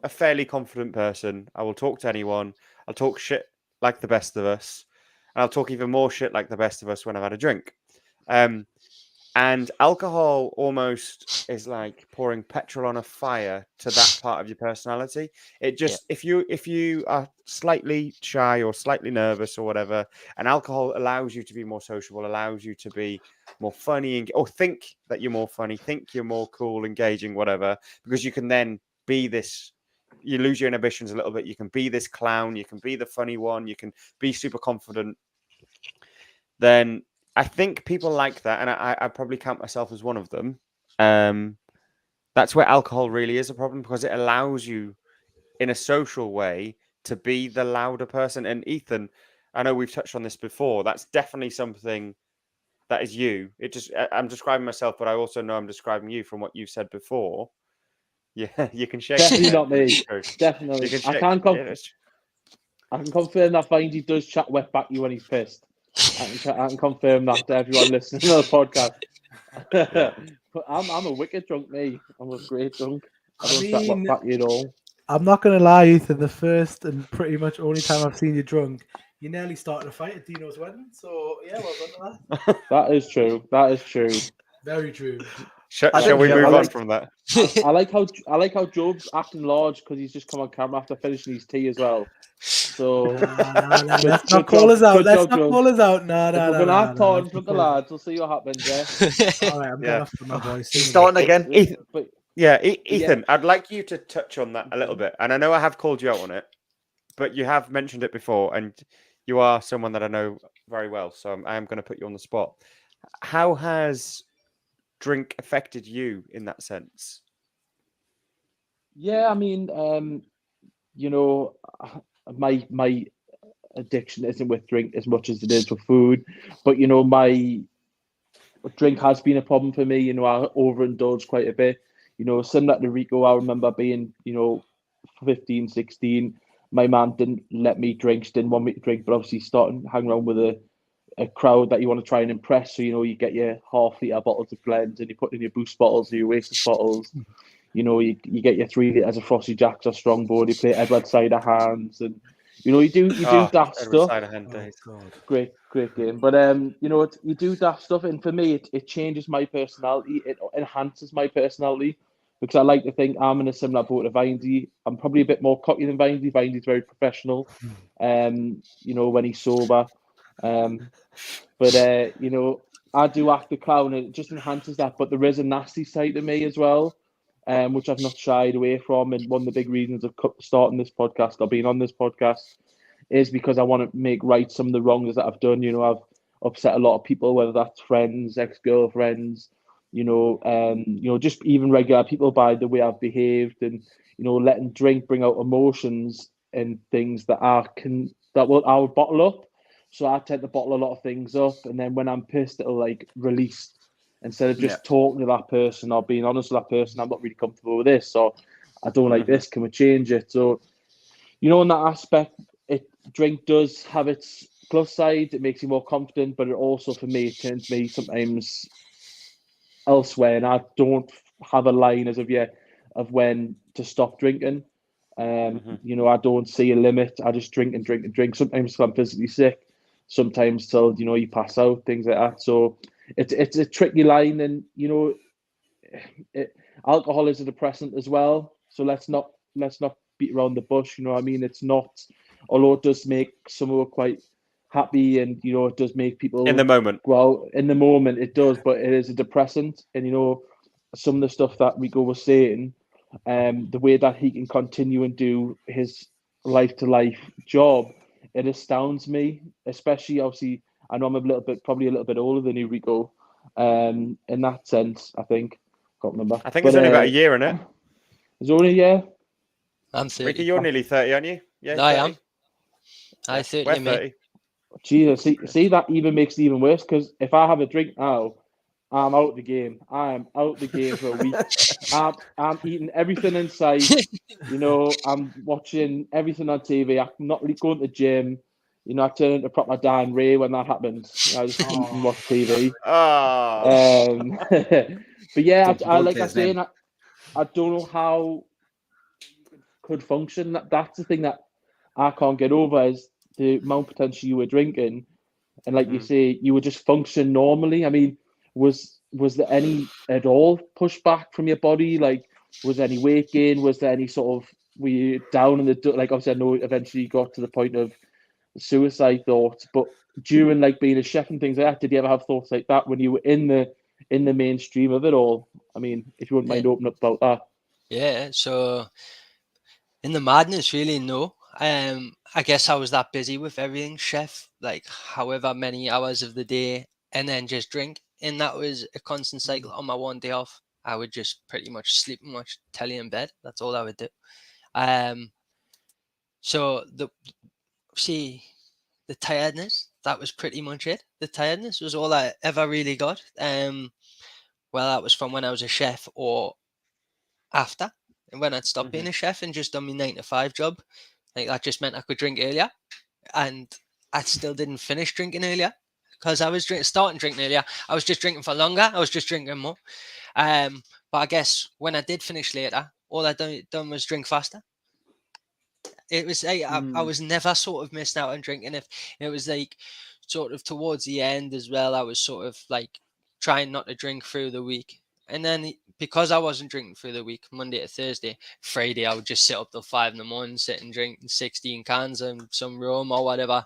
a fairly confident person. I will talk to anyone. I'll talk shit like the best of us. And I'll talk even more shit like the best of us when I've had a drink. And alcohol almost is like pouring petrol on a fire to that part of your personality. It just, if you are slightly shy or slightly nervous or whatever, and alcohol allows you to be more sociable, allows you to be more funny, or think that you're more funny, think you're more cool, engaging, whatever, because you can then be this. You lose your inhibitions a little bit. You can be this clown. You can be the funny one. You can be super confident. Then I think people like that, and I probably count myself as one of them. That's where alcohol really is a problem, because it allows you in a social way to be the louder person. And Ethan, I know we've touched on this before. That's definitely something that is you. I'm describing myself, but I also know I'm describing you from what you've said before. Yeah, you can shake. Definitely not me. Definitely. I can confirm that Findy does chat wet back you when he's pissed. I can confirm that to everyone listening to the podcast. But I'm a wicked drunk, me. I'm a great drunk. I don't chat wet back you at all. I'm not going to lie, Ethan. The first and pretty much only time I've seen you drunk, you nearly started a fight at Dino's wedding. So yeah, well done to that. That is true. Very true. Shall we move on from that? I like how Job's acting large because he's just come on camera after finishing his tea as well. So let's not call us out. Let's not call us out. No, if we're gonna have pardons with the lads, we'll see what happens. All right, I'm going after my voice. He's starting again. But Ethan, I'd like you to touch on that a little bit. And I know I have called you out on it, but you have mentioned it before, and you are someone that I know very well. So I am going to put you on the spot. How has drink affected you in that sense? yeah, I mean, my addiction isn't with drink as much as it is with food, but my drink has been a problem for me. I overindulge quite a bit. Similar to Rico, I remember being 15, 16. My mum didn't let me drink. She didn't want me to drink, but obviously starting hanging around with a crowd that you want to try and impress. So you get your half-litre bottles of blends, and you put in your Boost bottles or your Oasis bottles. You get your 3 litres of Frosty Jacks or Strongbow. You play Edward Cider Hands, and you do that stuff. Great game. But you do that stuff, and for me, it changes my personality. It enhances my personality because I like to think I'm in a similar boat to Vindy. I'm probably a bit more cocky than Vindy. Vindy's very professional. When he's sober. But I do act the clown, and it just enhances that. But there is a nasty side to me as well, which I've not shied away from. And one of the big reasons of starting this podcast or being on this podcast is because I want to make right some of the wrongs that I've done. I've upset a lot of people, whether that's friends, ex-girlfriends, just even regular people by the way I've behaved, and letting drink bring out emotions and things that I would bottle up. So I tend to bottle a lot of things up, and then when I'm pissed, it'll release. Instead of just talking to that person or being honest with that person, I'm not really comfortable with this, or I don't like this. Can we change it? So, in that aspect, drink does have its plus side. It makes you more confident, but it also, for me, it turns me sometimes elsewhere, and I don't have a line as of yet of when to stop drinking. I don't see a limit. I just drink and drink and drink. Sometimes I'm physically sick. Sometimes till you pass out, things like that. So it's a tricky line, and alcohol is a depressant as well. So let's not beat around the bush. It's not, although it does make someone quite happy, and it does make people in the moment. Well, in the moment it does, but it is a depressant. And some of the stuff that Rico was saying, the way that he can continue and do his life to life job, it astounds me. Especially, obviously, I know I'm probably a little bit older than you, Rico. In that sense, I think. Can't remember. I think it's only about a year, isn't it? It's only a year. I'm 30. Ricky, you're nearly 30, aren't you? Yeah, no, 30. I am. I'm 30. We're 30. Jesus, see that even makes it even worse, because if I have a drink now, I'm out the game. I am out the game for a week. I'm eating everything in sight. I'm watching everything on TV. I'm not really going to the gym. I turn into proper Dan Ray when that happens. I just eat and watch TV. But yeah, I don't know how you could function. That's the thing that I can't get over, is the amount of potential you were drinking, and like you say, you would just function normally. I mean, was there any at all pushback from your body? Like, was there any weight gain? Was there any sort of, were you down in the, obviously I know eventually you got to the point of suicide thoughts, but during being a chef and things like that, did you ever have thoughts like that when you were in the mainstream of it all? I mean, if you wouldn't mind opening up about that. Yeah, so in the madness, really, no. I guess I was that busy with everything, chef, however many hours of the day, and then just drink. And that was a constant cycle. On my one day off, I would just pretty much sleep and watch telly in bed. That's all I would do. So the tiredness, that was pretty much it. The tiredness was all I ever really got. Well, that was from when I was a chef or after. And when I'd stopped being a chef and just done my 9-to-5 job, that just meant I could drink earlier. And I still didn't finish drinking earlier because I was starting drinking earlier. I was just drinking for longer. I was just drinking more. But I guess when I did finish later, all I done was drink faster. It was I was never sort of missed out on drinking. If it was sort of towards the end as well, I was sort of trying not to drink through the week. And then because I wasn't drinking through the week, Monday to Thursday, Friday, I would just sit up till 5 a.m, sit and drink 16 cans and some rum or whatever,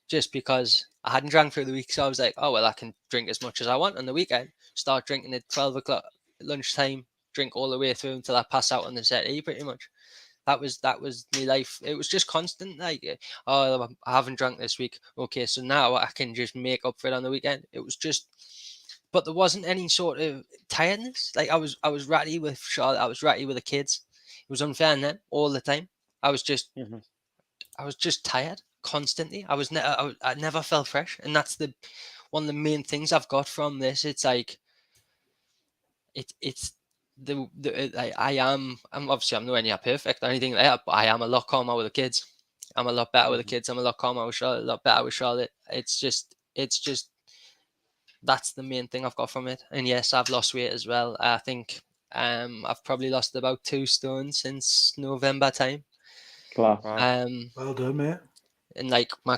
just because I hadn't drank through the week. So I was like, oh, well, I can drink as much as I want on the weekend, start drinking at 12 o'clock lunchtime, drink all the way through until I pass out on the settee, pretty much. That was my life. It was just constant. Like, oh, I haven't drank this week. Okay, so now I can just make up for it on the weekend. It was just, but there wasn't any sort of tiredness. Like I was ratty with Charlotte. I was ratty with the kids. It was unfair on them all the time. I was just tired constantly. I never felt fresh, and that's one of the main things I've got from this. It's like it's I'm obviously I'm nowhere near perfect or anything like that, but I am a lot calmer with the kids. I'm a lot better with the kids. I'm a lot calmer with Charlotte, a lot better with Charlotte. It's just that's the main thing I've got from it. And yes, I've lost weight as well. I think I've probably lost about 2 stone since November time. Class. Well done, mate. And like my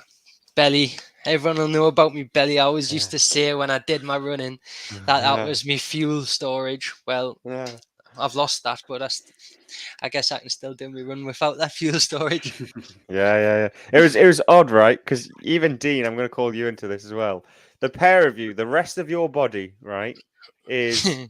belly, everyone will know about me belly. I always used to say when I did my running that was my fuel storage. Well, I've lost that, but I guess I can still do my run without that fuel storage. Yeah. It was odd, right? Because even Dean, I'm going to call you into this as well. The pair of you, the rest of your body, right, is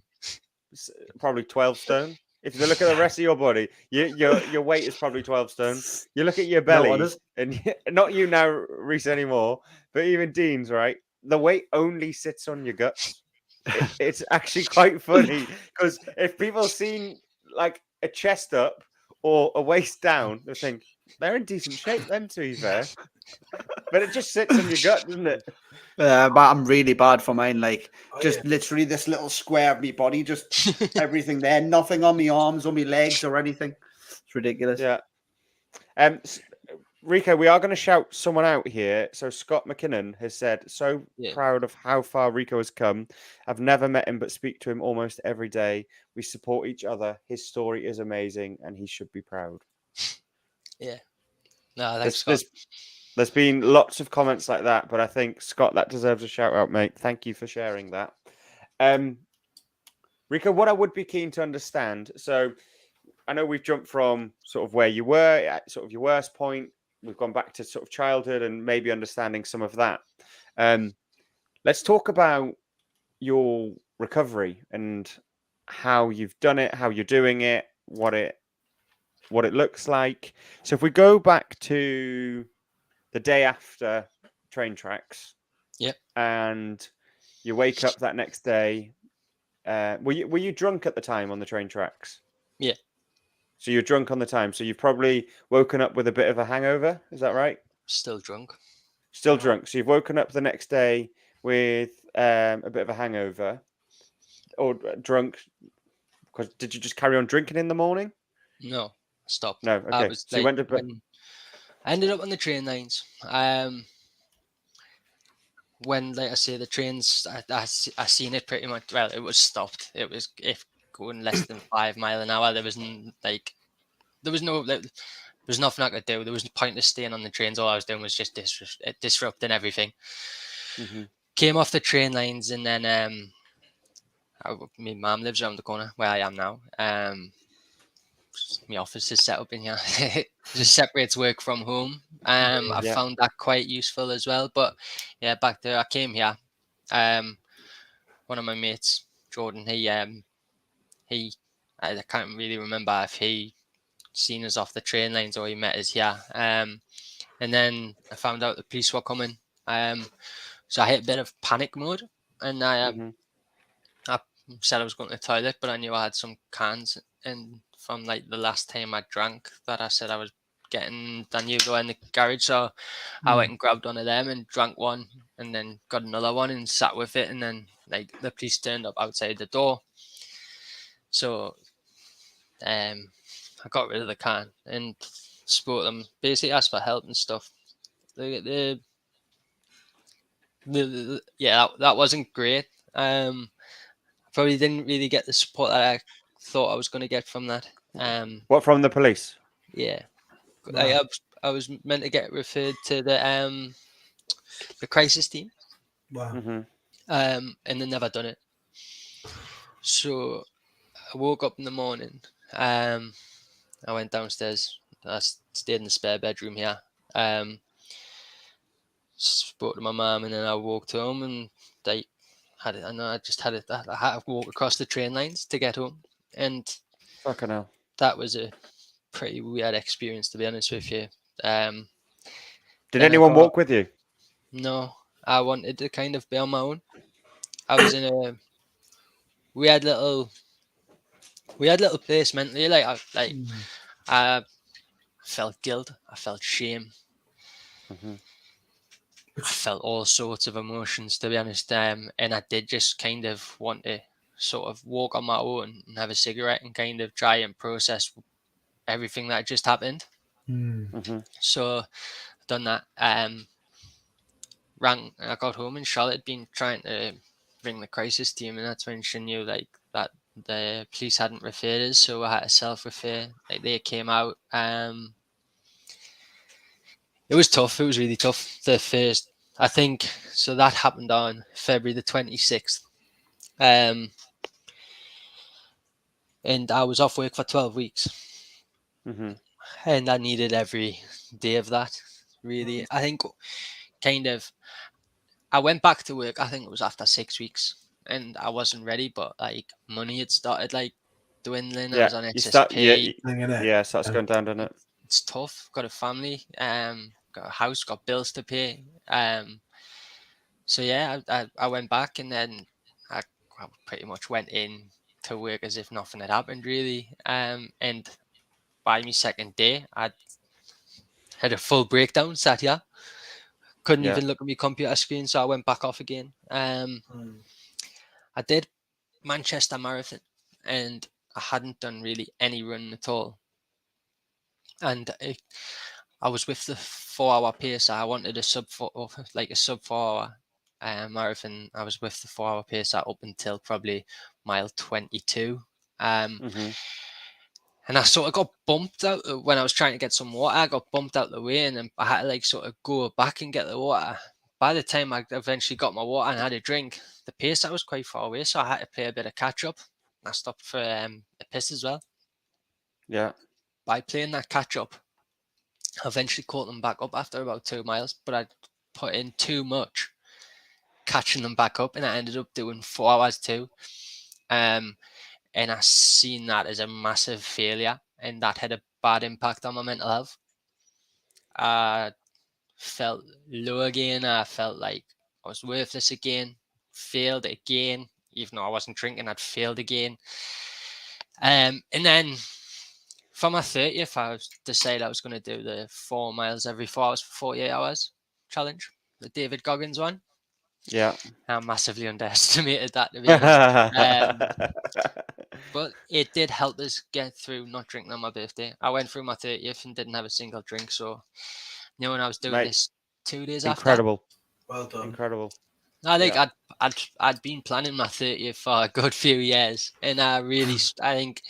probably 12 stone. If you look at the rest of your body, your weight is probably 12 stone. You look at your belly, and not you now, Reece, anymore, but even Dean's, right? The weight only sits on your guts. It's actually quite funny because if people seen like a chest up or a waist down, they think they're in decent shape then, to be fair. But it just sits on your gut, doesn't it? But I'm really bad for mine. Like, literally this little square of my body, just everything there, nothing on my arms or my legs or anything. It's ridiculous. Yeah. Rico, we are going to shout someone out here. So Scott McKinnon has said, proud of how far Rico has come. I've never met him, but speak to him almost every day. We support each other. His story is amazing, and he should be proud. Yeah. No, thanks, Scott. There's been lots of comments like that, but I think, Scott, that deserves a shout out, mate. Thank you for sharing that. Rico, what I would be keen to understand, so I know we've jumped from sort of where you were at sort of your worst point. We've gone back to sort of childhood and maybe understanding some of that. Let's talk about your recovery and how you've done it, how you're doing it, what it looks like. So if we go back to the day after train tracks, and you wake up that next day, were you drunk at the time on the train tracks? Yeah. So you're drunk on the time. So you've probably woken up with a bit of a hangover. Is that right? Still drunk. Still drunk. So you've woken up the next day with a bit of a hangover, or drunk. Because did you just carry on drinking in the morning? No, stopped. No. Okay. So you went to bed. I ended up on the train lines. When, like I say, the trains, I seen it pretty much. Well, it was stopped. It was going less than 5 miles an hour. There was nothing I could do. There was no point in staying on the trains. All I was doing was just disrupting everything. Mm-hmm. Came off the train lines, and then my mum lives around the corner where I am now. My office is set up in here. Just separates work from home. I found that quite useful as well. But yeah, back there, I came here. One of my mates, Jordan, I can't really remember if he seen us off the train lines or he met us here. And then I found out the police were coming. So I hit a bit of panic mode, and I said I was going to the toilet, but I knew I had some cans and from like the last time I drank that I said I was getting Danugo in the garage. So I went and grabbed one of them and drank one, and then got another one and sat with it. And then like the police turned up outside the door. So I got rid of the can and spoke to them, basically asked for help and stuff. That wasn't great. Probably didn't really get the support that I thought I was going to get from that. What, from the police? Yeah. Wow. I was meant to get referred to the crisis team. Wow. And they never done it. So I woke up in the morning. I went downstairs. I stayed in the spare bedroom here. Spoke to my mum, and then I walked home, and they had it. I know I just had it. I had to walk across the train lines to get home, and Fucking hell. that was a pretty weird experience, to be honest with you. Did Then I anyone got- walk with you? No, I wanted to kind of be on my own. I was in a weird little place mentally. I felt guilt. I felt shame. Mhm. I felt all sorts of emotions, to be honest. And I did just kind of want to sort of walk on my own and have a cigarette and kind of try and process everything that just happened. Mhm. So I've done that. I got home, and Charlotte had been trying to ring the crisis team, and that's when she knew like that the police hadn't referred us, so I had to self-refer. Like they came out. It was tough. It was really tough. The first, I think, so that happened on February the 26th. And I was off work for 12 weeks. Mhm. And I needed every day of that, really. I think kind of, I went back to work, I think it was after 6 weeks. And I wasn't ready, but like money had started like dwindling. I Yeah, was on you start. XSP. Yeah, starts going down, doesn't it? It's tough. Got a family, got a house, got bills to pay. So yeah, I went back, and then I pretty much went in to work as if nothing had happened, really. And by my second day, I had a full breakdown, sat here, couldn't Yeah. even look at my computer screen, so I went back off again. I did Manchester Marathon, and I hadn't done really any running at all. And I was with the 4-hour pacer. I wanted a sub 4-hour marathon. I was with the 4-hour pacer up until probably mile 22. Mhm. And I sort of got bumped out when I was trying to get some water. I got bumped out the way, and then I had to like sort of go back and get the water. By the time I eventually got my water and had a drink, the pacer was quite far away, so I had to play a bit of catch up. I stopped for a piss as well. Yeah. By playing that catch up, I eventually caught them back up after about 2 miles, but I put in too much catching them back up, and I ended up doing 4 hours too. And I seen that as a massive failure, and that had a bad impact on my mental health. I felt low again. I felt like I was worthless again. Failed again, even though I wasn't drinking. I'd failed again. And then for my 30th, I decided I was going to do the 4 miles every 4 hours for 48 hours challenge, the David Goggins one. Yeah. I massively underestimated that, to be honest. But it did help us get through not drinking on my birthday. I went through my 30th and didn't have a single drink. So, when I was doing Mate, this 2 days Incredible. Well done. Incredible. after, I think Yeah. I'd been planning my 30th for a good few years, and I think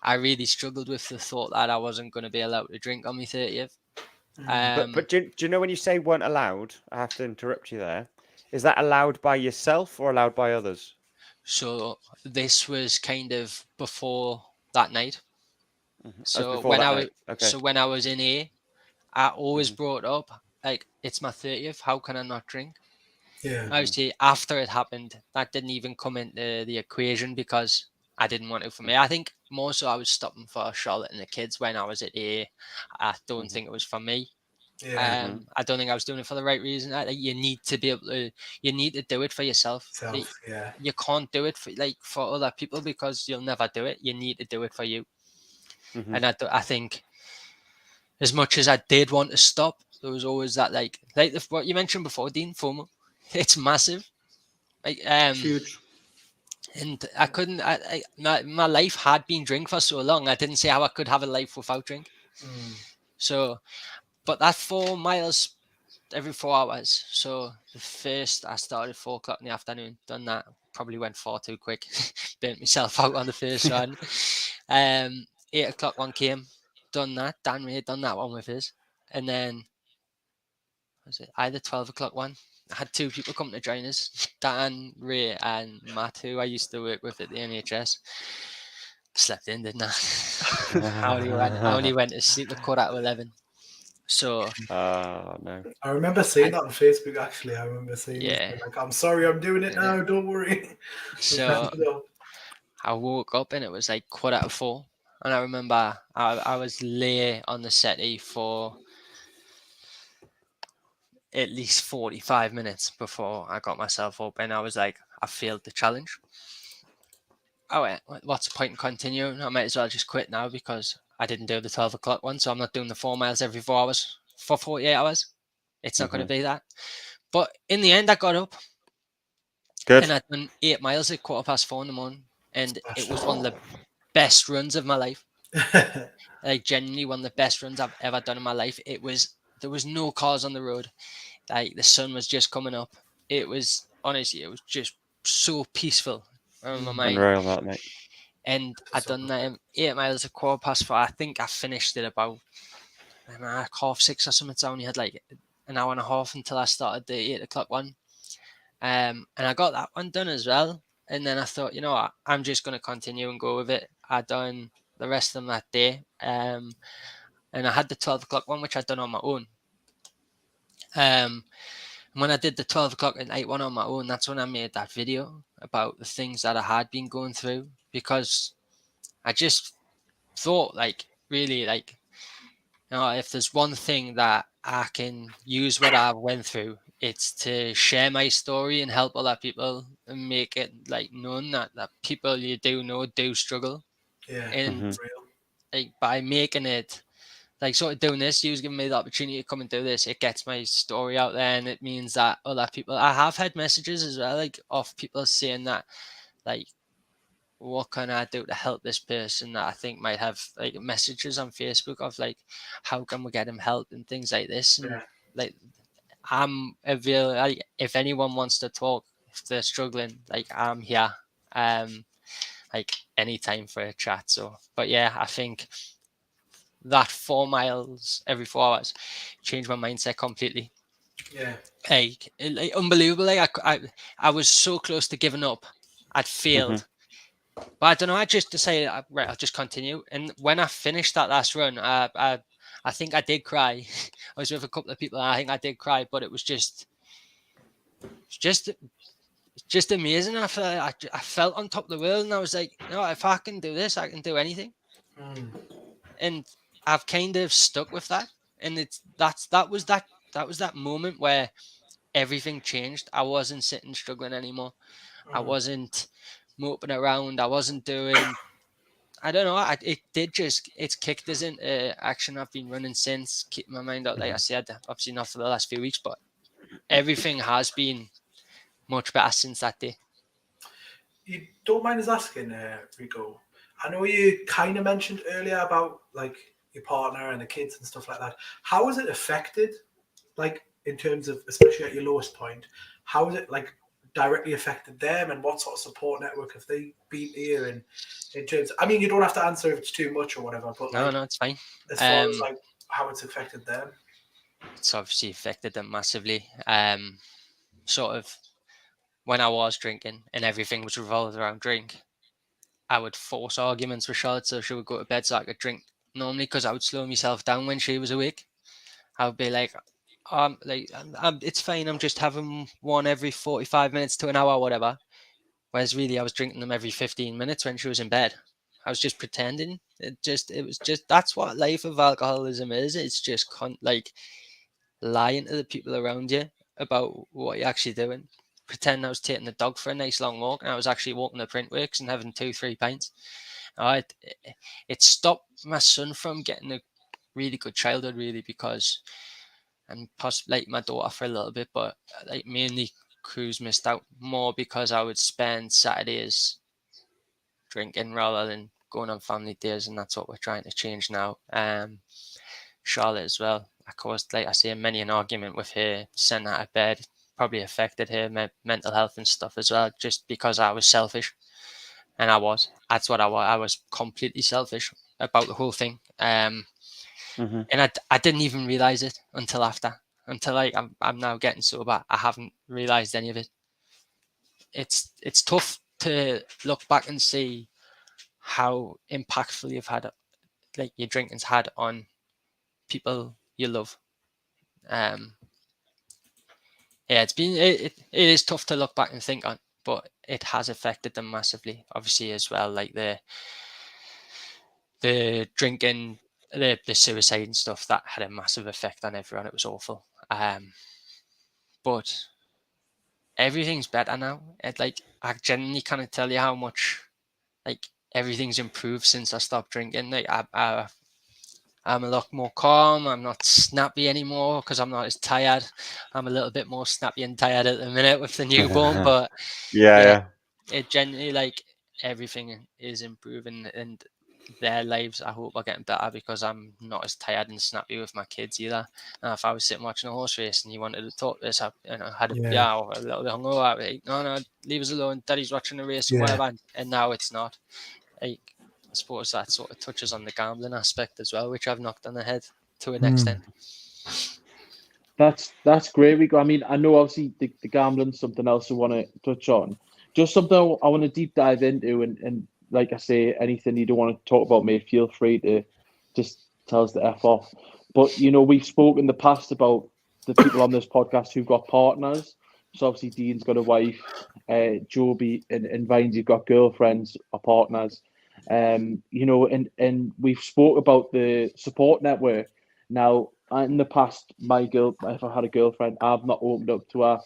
I really struggled with the thought that I wasn't going to be allowed to drink on my 30th. But do you know when you say weren't allowed? I have to interrupt you there. Is that allowed by yourself or allowed by others? So this was kind of before that night. So before when that I night. was Okay. when I was in A, I always brought up like it's my 30th. How can I not drink? Yeah. Obviously, after it happened, that didn't even come into the equation because I didn't want it for me. I think more so I was stopping for Charlotte and the kids when I was at A. I don't think it was for me. Yeah. I don't think I was doing it for the right reason. You need to be able to. You need to do it for yourself. Yeah. You can't do it for other people because you'll never do it. You need to do it for you. And I think as much as I did want to stop, there was always that what you mentioned before, Dean, FOMO. It's massive. Huge. And I couldn't. My life had been drink for so long. I didn't see how I could have a life without drink. So, but that 4 miles every 4 hours. So the first I started 4 o'clock in the afternoon. Done that. Probably went far too quick. Burnt myself out on the first one. 8 o'clock one came. Done that. Dan Ray done that one with his. And then was it either 12 o'clock one? I had 2 people come to join us, Dan, Ray, and Matt, who I used to work with at the NHS. slept in, didn't I? I only went to sleep at 11:15. So No. I remember seeing that on Facebook. Actually, I remember seeing Yeah. it. Like, I'm sorry, I'm doing it now. Don't worry. So I woke up and it was like 4:15, and I remember I was lay on the settee for at least 45 minutes before I got myself up, and I was like, I failed the challenge. Oh, wait, what's the point in continuing? I might as well just quit now because I didn't do the 12 o'clock one, so I'm not doing the 4 miles every 4 hours for 48 hours. It's not going to be that. But in the end, I got up. Good. And I'd done 8 miles at 4:15 in the morning, and it was one of the best runs of my life. Like, genuinely one of the best runs I've ever done in my life. There was no cars on the road. Like, the sun was just coming up. It was, honestly, it was just so peaceful in my mind. Unreal, that, mate. And I'd done 8 miles at 4:15. I think I finished it about 6:30 or something. So I only had like an hour and a half until I started the 8 o'clock one. And I got that one done as well. And then I thought, you know what, I'm just going to continue and go with it. I done the rest of them that day. And I had the 12 o'clock one, which I'd done on my own. And when I did the 12 o'clock at night one on my own, that's when I made that video about the things that I had been going through, because I just thought, like, really, like, you know, if there's one thing that I can use what I went through, it's to share my story and help other people and make it like known that people you do know do struggle. Yeah, and like, by making it like sort of doing this, you've given me the opportunity to come and do this. It gets my story out there, and it means that other people. I have had messages as well, like of people saying that, like, what can I do to help this person that I think might have like messages on Facebook of like, how can we get him help and things like this. And like, I'm available. Like, if anyone wants to talk, if they're struggling, like, I'm here. Like, anytime for a chat. So, but yeah, I think that 4 miles every 4 hours changed my mindset completely. Yeah. Like unbelievable. Like, I was so close to giving up. I'd failed. But I don't know. I just decided, right, I'll just continue. And when I finished that last run, I think I did cry. I was with a couple of people, and I think I did cry. But it was just amazing. I felt on top of the world, and I was like, no, if I can do this, I can do anything. And I've kind of stuck with that. And that was that moment where everything changed. I wasn't sitting struggling anymore. I wasn't moping around. I wasn't doing, I don't know. It's kicked us into action. I've been running since, keeping my mind out. Like I said, obviously not for the last few weeks, but everything has been much better since that day. You don't mind us asking, Rico? I know you kind of mentioned earlier about like your partner and the kids and stuff like that. How has it affected, like, in terms of, especially at your lowest point, how has it like directly affected them, and what sort of support network have they been here in terms? I mean, you don't have to answer if it's too much or whatever, but no, it's fine. As far as like how it's affected them, it's obviously affected them massively. Sort of when I was drinking and everything was revolved around drink, I would force arguments with Charlotte so she would go to bed so I could drink normally, because I would slow myself down when she was awake. I would be like, it's fine. I'm just having one every 45 minutes to an hour, or whatever. Whereas really, I was drinking them every 15 minutes when she was in bed. I was just pretending. It was just that's what life of alcoholism is. It's just like lying to the people around you about what you're actually doing. Pretend I was taking the dog for a nice long walk, and I was actually walking the printworks and having 2-3 pints. It stopped my son from getting a really good childhood, really, because, and possibly like my daughter for a little bit, but like mainly Cruz missed out more because I would spend Saturdays drinking rather than going on family days, and that's what we're trying to change now. Charlotte as well. Of course, like I say, many an argument with her, sent her out of bed, probably affected her mental health and stuff as well, just because I was selfish. And that's what I was. I was completely selfish about the whole thing. And I didn't even realize it until like I'm now getting sober. I haven't realized any of it. It's tough to look back and see how impactful you've had, like your drinking's had on people you love. Yeah, it is tough to look back and think on, but it has affected them massively. Obviously, as well, like the drinking, the suicide and stuff, that had a massive effect on everyone. It was awful. But everything's better now. I genuinely can't tell you how much like everything's improved since I stopped drinking. Like I'm a lot more calm. I'm not snappy anymore because I'm not as tired. I'm a little bit more snappy and tired at the minute with the newborn, but yeah. it genuinely, like, everything is improving, and their lives, I hope, are getting better because I'm not as tired and snappy with my kids either. And if I was sitting watching a horse race and you wanted to talk this up, and I had a little bit hungover, I'd be like, no, leave us alone. Daddy's watching the race or whatever. And now it's not. Like, I suppose that sort of touches on the gambling aspect as well, which I've knocked on the head to an extent. That's great, Rico. I mean, I know obviously the gambling's something else I want to touch on. Just something I want to deep dive into, and like I say, anything you don't want to talk about me, feel free to just tell us the F off. But, you know, we've spoken in the past about the people on this podcast who've got partners. So obviously Dean's got a wife, Joby and Vines, you've got girlfriends or partners. You know, and we've spoke about the support network. Now, in the past, if I had a girlfriend, I've not opened up to her,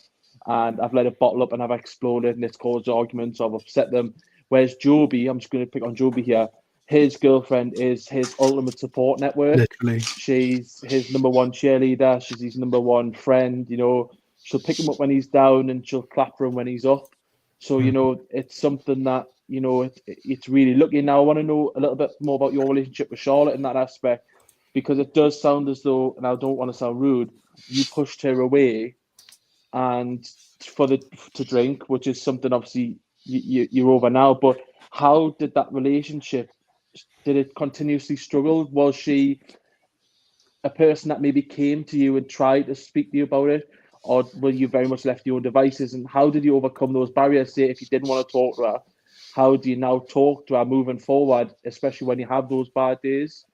and I've let it bottle up and I've exploded, and it's caused arguments. I've upset them. Whereas Joby, I'm just going to pick on Joby here. His girlfriend is his ultimate support network. Literally. She's his number one cheerleader. She's his number one friend. You know, she'll pick him up when he's down and she'll clap for him when he's up. So, you know, it's something that, you know, it's really lucky. Now, I want to know a little bit more about your relationship with Charlotte in that aspect, because it does sound as though, and I don't want to sound rude, you pushed her away and to drink, which is something obviously you're over now. But how did that relationship, did it continuously struggle? Was she a person that maybe came to you and tried to speak to you about it, or were you very much left to your own devices? And how did you overcome those barriers? Say, if you didn't want to talk to her, how do you now talk to her moving forward, especially when you have those bad days?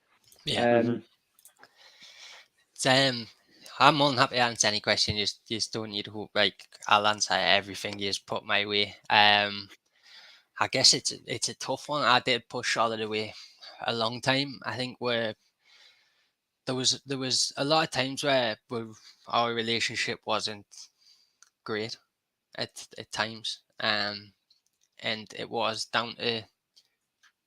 I'm more than happy to answer any question. You just don't need to hope. Like, I'll answer everything you just put my way. I guess it's a tough one. I did push Charlotte away a long time. I think where there was a lot of times where our relationship wasn't great at times, and it was down to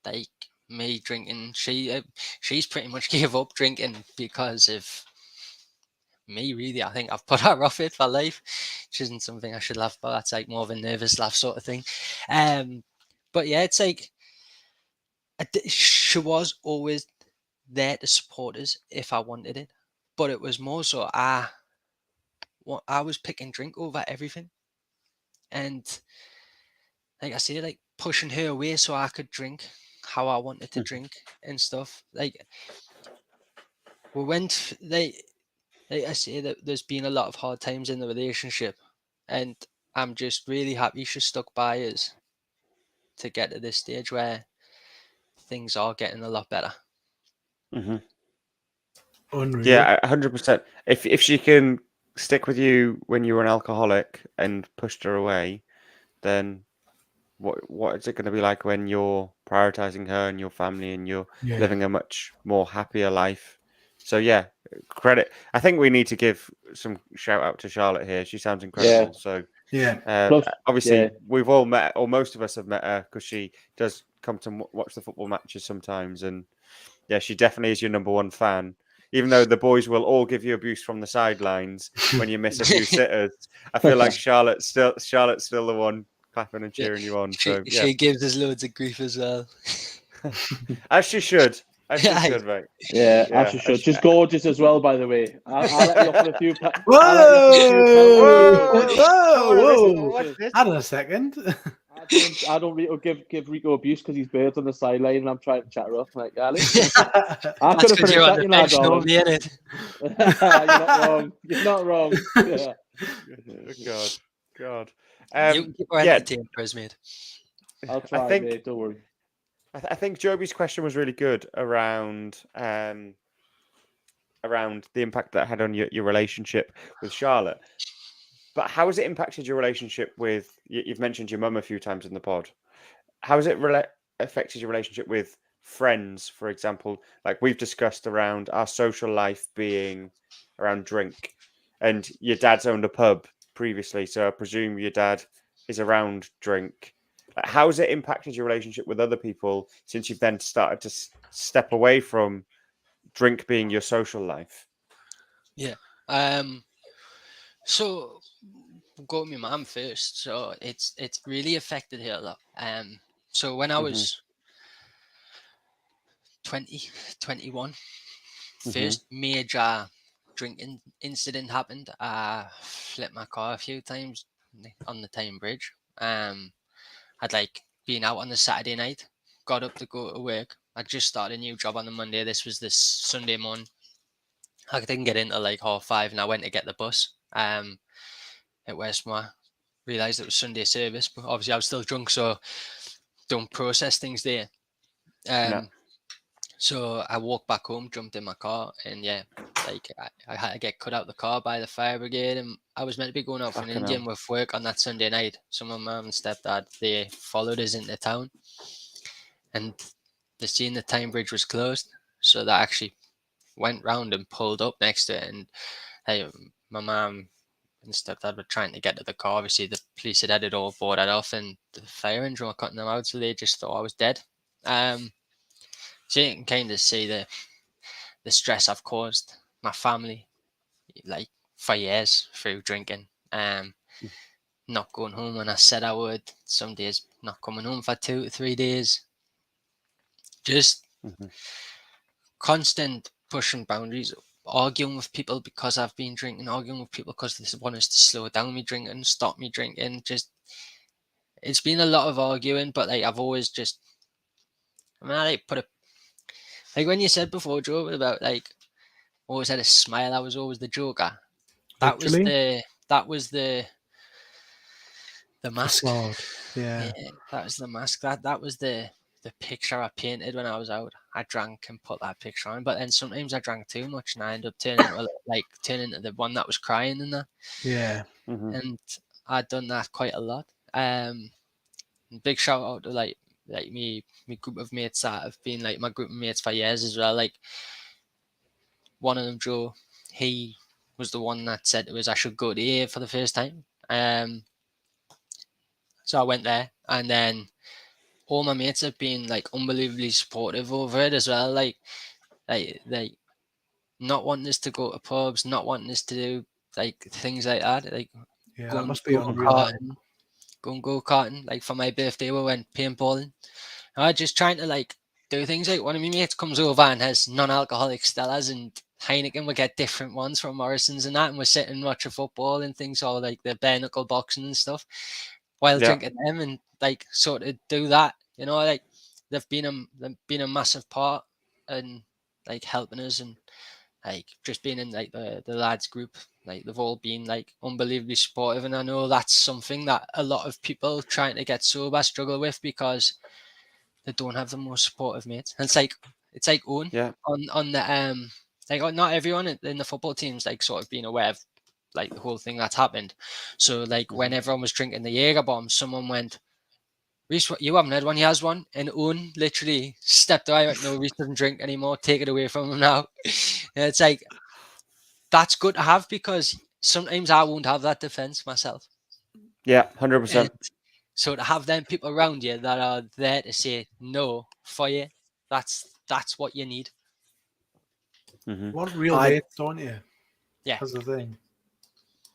like me drinking. She's pretty much gave up drinking because of me, really. I think I've put her off it for life, which isn't something I should laugh about. That's like more of a nervous laugh sort of thing. But yeah, it's like she was always there to support us if I wanted it, but it was more so I was picking drink over everything, and like I say, like pushing her away so I could drink how I wanted to drink and stuff. Like we went, like I say, that there's been a lot of hard times in the relationship, and I'm just really happy she stuck by us to get to this stage where things are getting a lot better. Unreal. Yeah, 100%. If she can stick with you when you were an alcoholic and pushed her away, then what is it going to be like when you're prioritizing her and your family and you're living a much more happier life? So yeah, credit. I think we need to give some shout out to Charlotte here. She sounds incredible. So obviously we've all met, or most of us have met her, because she does come to watch the football matches sometimes, and yeah, she definitely is your number one fan. Even though the boys will all give you abuse from the sidelines when you miss a few sitters, I feel like Charlotte's still the one clapping and cheering you on. So she gives us loads of grief as well. As she should. As she should, mate. Yeah, as she should. She's gorgeous as well, by the way. I'll let you off with a few. Whoa! Hold on a second. I don't give Rico abuse because he's birds on the sideline and I'm trying to chat her up. Like, Ali, I could have finished that, you know, darling. You're not wrong. Yeah. God. You can keep her entertained, mate. I'll try, mate. Don't worry. I think Joby's question was really good around around the impact that had on your relationship with Charlotte. But how has it impacted your relationship with? You've mentioned your mum a few times in the pod. How has it affected your relationship with friends, for example? Like we've discussed around our social life being around drink, and your dad's owned a pub previously, so I presume your dad is around drink. How has it impacted your relationship with other people since you've then started to step away from drink being your social life? Yeah. So we'll go with my mum first. So it's really affected her a lot. So when I was 20, 21, first major drinking incident happened. I flipped my car a few times on the Tyne Bridge. I'd like been out on the Saturday night, got up to go to work. I just started a new job on the Monday. This was this Sunday morning. I didn't get in till like 5:30, and I went to get the bus. At Westmore, realised it was Sunday service, but obviously I was still drunk, so don't process things there. No. So I walked back home, jumped in my car, and yeah, like I had to get cut out the car by the fire brigade, and I was meant to be going out for an Fucking Indian hell. with work on that Sunday night. So my mum and stepdad, they followed us into town, and they seen the Tyne Bridge was closed, so they actually went round and pulled up next to it, and my mum and stepdad were trying to get to the car. Obviously, the police had it all boarded off, and the fire engine were cutting them out, so they just thought I was dead. So you can kind of see the stress I've caused my family, like for years through drinking. Not going home when I said I would. Some days not coming home for 2 to 3 days. Just constant pushing boundaries, arguing with people because I've been drinking, arguing with people because they want us to slow down me drinking, stop me drinking. Just it's been a lot of arguing, but like I've always just, I mean, I like put a, like when you said before, Joe, about like always had a smile, I was always the joker. That Literally? was the mask. Facade. Yeah. That was the mask. That was the picture I painted when I was out. I drank and put that picture on, but then sometimes I drank too much and I ended up turning into the one that was crying and that. Yeah. And I'd done that quite a lot. Big shout out to like me group of mates that have been like my group of mates for years as well. Like one of them, Joe, he was the one that said to us I should go to AA for the first time. So I went there, and then all my mates have been like unbelievably supportive over it as well. Like not wanting us to go to pubs, not wanting us to do like things like that. Like Yeah, that must be unreal. Go and go karting. Like for my birthday, we went paintballing. I just trying to like do things. Like one of my mates comes over and has non-alcoholic Stellas and Heineken. We get different ones from Morrison's and that, and we're sitting and watching football and things, or like the bare knuckle boxing and stuff, while drinking them, and like sort of do that. You know, like they've been a massive part in like helping us, and like just being in like the lads group. Like they've all been like unbelievably supportive, and I know that's something that a lot of people trying to get sober struggle with because they don't have the most supportive mates. And it's like Owen on the like not everyone in the football teams like sort of being aware of like the whole thing that's happened. So like when everyone was drinking the Jaeger bomb, someone went, Reece, you haven't had one, he has one. And Owen literally stepped away, went, no, Reece doesn't drink anymore, take it away from him now. And it's like, that's good to have because sometimes I won't have that defense myself. Yeah, 100%. So to have them people around you that are there to say no for you, that's what you need. You want real mates, don't you? Yeah. That's the thing.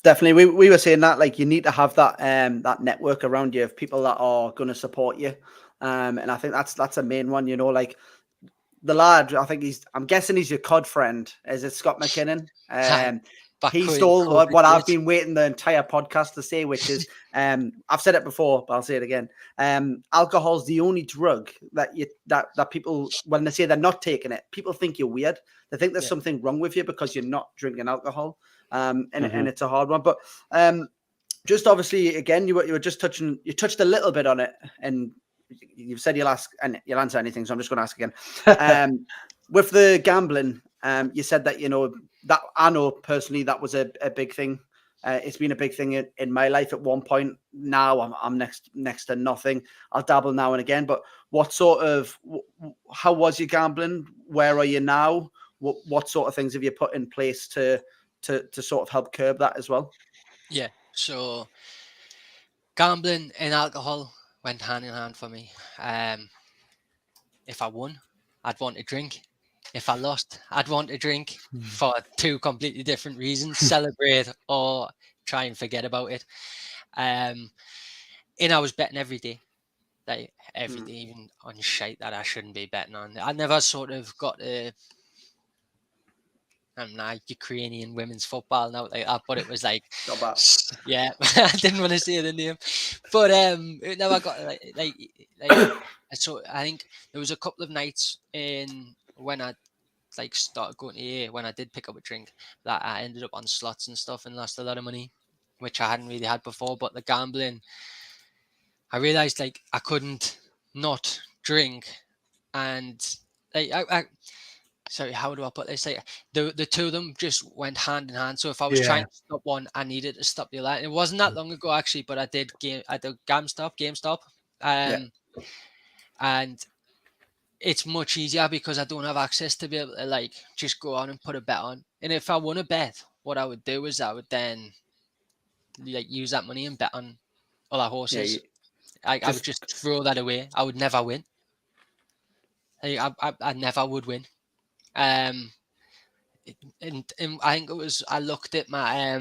Definitely. We were saying that like you need to have that that network around you of people that are going to support you. And I think that's a main one, you know, like the lad, I think I'm guessing he's your COD friend. Is it Scott McKinnon? He stole what I've been waiting the entire podcast to say, which is, I've said it before, but I'll say it again. Alcohol's the only drug that people, when they say they're not taking it, people think you're weird. They think there's something wrong with you because you're not drinking alcohol. And it's a hard one. But just obviously, again, you were just touched a little bit on it, and you've said you'll answer anything, so I'm just going to ask again. With the gambling, you said that, that I know personally that was a big thing. It's been a big thing in my life at one point. Now I'm next to nothing. I'll dabble now and again, but how was your gambling? Where are you now? What sort of things have you put in place to sort of help curb that as well? Yeah, so gambling and alcohol went hand in hand for me. If I won, I'd want to drink. If I lost, I'd want to drink for two completely different reasons: celebrate or try and forget about it. And I was betting every day, like every day, even on shite that I shouldn't be betting on. I never sort of got a Ukrainian women's football now like that, but it was like, yeah, I didn't want to say the name, but it never got like. So I think there was a couple of nights when I started going to AA, when I did pick up a drink, that I ended up on slots and stuff and lost a lot of money, which I hadn't really had before. But the gambling, I realized I couldn't not drink, and sorry, how do I put this? The two of them just went hand in hand. So if I was trying to stop one, I needed to stop the other. It wasn't that long ago actually, but I did GameStop, and it's much easier because I don't have access to be able to just go on and put a bet on. And if I won a bet, what I would do is I would then use that money and bet on other horses. I would just throw that away. I would never win. I never would win. And I think it was, I looked at my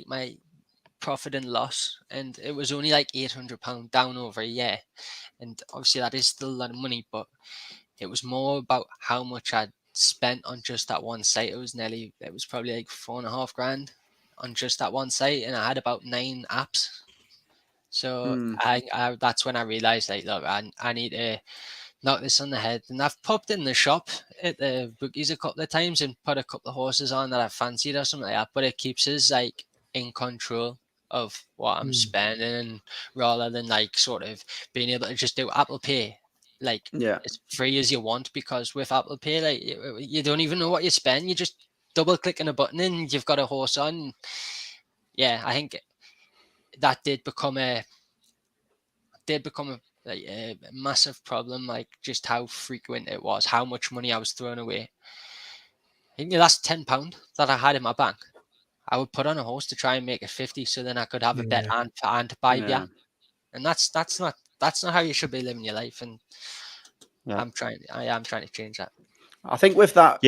my profit and loss, and it was only £800 down over a year. And obviously that is still a lot of money, but it was more about how much I'd spent on just that one site. It was probably $4,500 on just that one site, and I had about 9 apps. So I that's when I realized look, I need to knock this on the head. And I've popped in the shop at the bookies a couple of times and put a couple of horses on that I fancied or something like that, but it keeps us in control of what I'm spending, rather than sort of being able to just do Apple Pay as free as you want, because with Apple Pay you don't even know what you spend. You just double click on a button and you've got a horse on. Yeah, I think that did become a massive problem, just how frequent it was, how much money I was throwing away. I think the last £10 that I had in my bank, I would put on a horse to try and make it 50, so then I could have a bet and buy beer. And that's not how you should be living your life. And I am trying to change that. I think with that,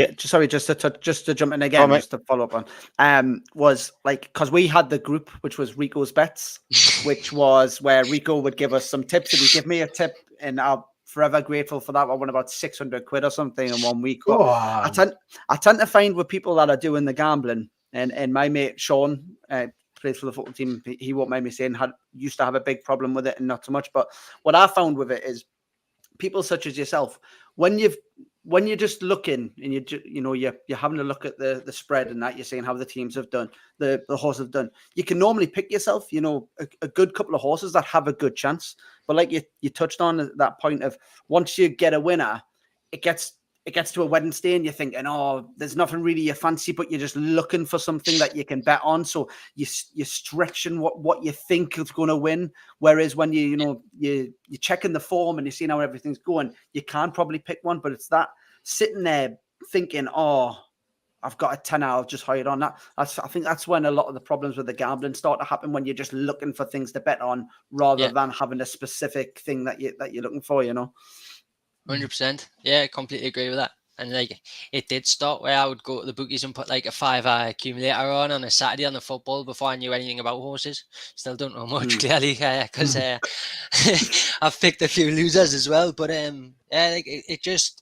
just to jump in again, just to follow up on, was because we had the group, which was Rico's Bets, which was where Rico would give us some tips, and he'd give me a tip, and I'm forever grateful for that. I won about £600 or something in 1 week. But I tend to find with people that are doing the gambling, and my mate Sean plays for the football team. He won't mind me saying used to have a big problem with it, and not so much. But what I found with it is people such as yourself, when you're just looking and you're having a look at the spread and that, you're seeing how the teams have done, the horses have done, you can normally pick yourself, a good couple of horses that have a good chance. But you touched on that point of, once you get a winner, it gets to a Wednesday and you're thinking, there's nothing really you fancy, but you're just looking for something that you can bet on. So you're stretching what you think is going to win. Whereas when you're checking the form and you're seeing how everything's going, you can probably pick one, but it's that sitting there thinking, I've got a tenner, I'll just hide on that. I think that's when a lot of the problems with the gambling start to happen, when you're just looking for things to bet on rather than having a specific thing that you're looking for, 100%. Yeah, I completely agree with that. And it did start where I would go to the bookies and put a 5 accumulator on a Saturday on the football before I knew anything about horses. Still don't know much, clearly, because I've picked a few losers as well. But it's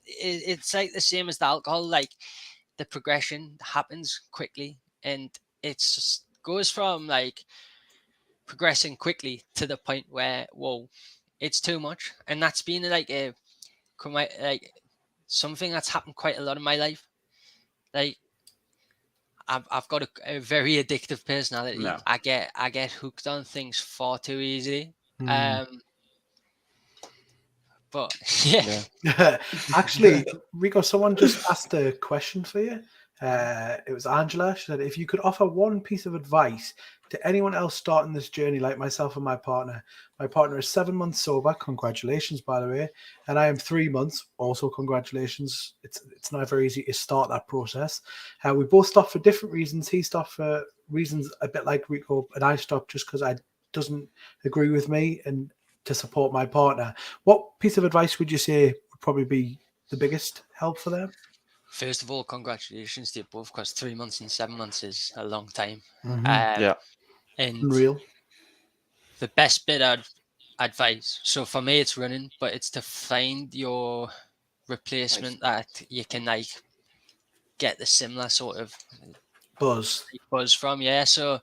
the same as the alcohol. The progression happens quickly, and it just goes from progressing quickly to the point where, whoa, it's too much. And that's been something that's happened quite a lot in my life. I've got a very addictive personality. No. I get hooked on things far too easily. But yeah. Actually, Rico, someone just asked a question for you. It was Angela. She said, if you could offer one piece of advice to anyone else starting this journey like myself and my partner. My partner is 7 months sober. Congratulations, by the way. And I am 3 months. Also, congratulations. It's not very easy to start that process. We both stopped for different reasons. He stopped for reasons a bit like Rico, and I stopped just because I doesn't agree with me and to support my partner. What piece of advice would you say would probably be the biggest help for them? First of all, congratulations to you both, because 3 months and 7 months is a long time. Yeah. And Unreal. the best bit of advice, so for me it's running, but it's to find your replacement that you can like get the similar sort of Buzz. buzz from. Yeah, so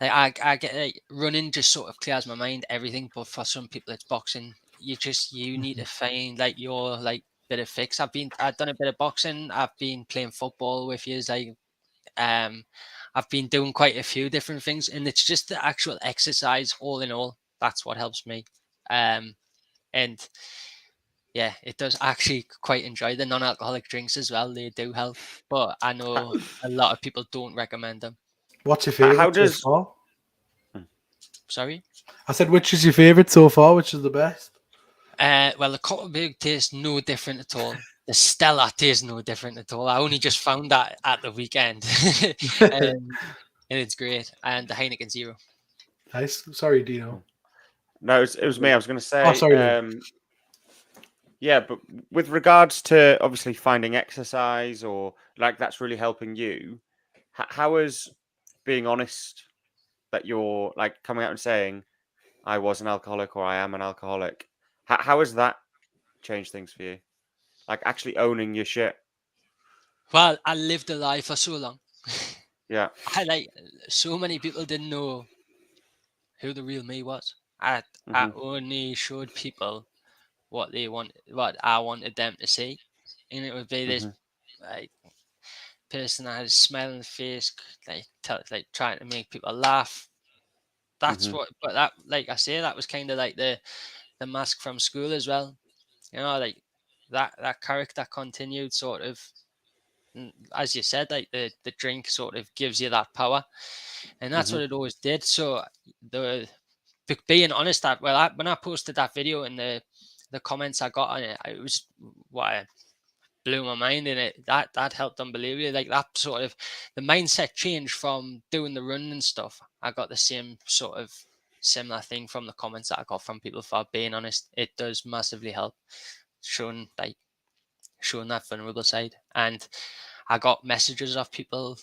like, I get like, running just sort of clears my mind, everything, but for some people it's boxing. You need to find like your like bit of fix. I've done a bit of boxing, I've been playing football with you, like I've been doing quite a few different things, and it's just the actual exercise all in all. That's what helps me. And yeah, it does actually quite enjoy the non-alcoholic drinks as well. They do help, but I know a lot of people don't recommend them. What's your favorite How does- so far? Sorry? I said, which is your favorite so far? Which is the best? Well, the Copperbig tastes no different at all. The Stella tastes no different at all. I only just found that at the weekend. And it's great. And the Heineken Zero. Nice. Sorry, Dino. No, it was me. I was going to say. Oh, sorry, Lee. Yeah, but with regards to obviously finding exercise or like that's really helping you, how is being honest that you're like coming out and saying, I was an alcoholic or I am an alcoholic? How has that changed things for you? Like actually owning your shit. Well, I lived a lie for so long. Yeah. So many people didn't know who the real me was. I only showed people what I wanted them to see, and it would be this like person that had a smile on the face, like trying to make people laugh. That's what, but that, like I say, that was kind of like the mask from school as well. You know, like that character continued sort of, as you said, like the drink sort of gives you that power, and that's what it always did. So being honest, that when I posted that video and the comments I got on it, it was what blew my mind, and that helped unbelievably. Like that sort of the mindset change from doing the running and stuff. I got the same sort of similar thing from the comments that I got from people for being honest. It does massively help showing that vulnerable side. And I got messages of people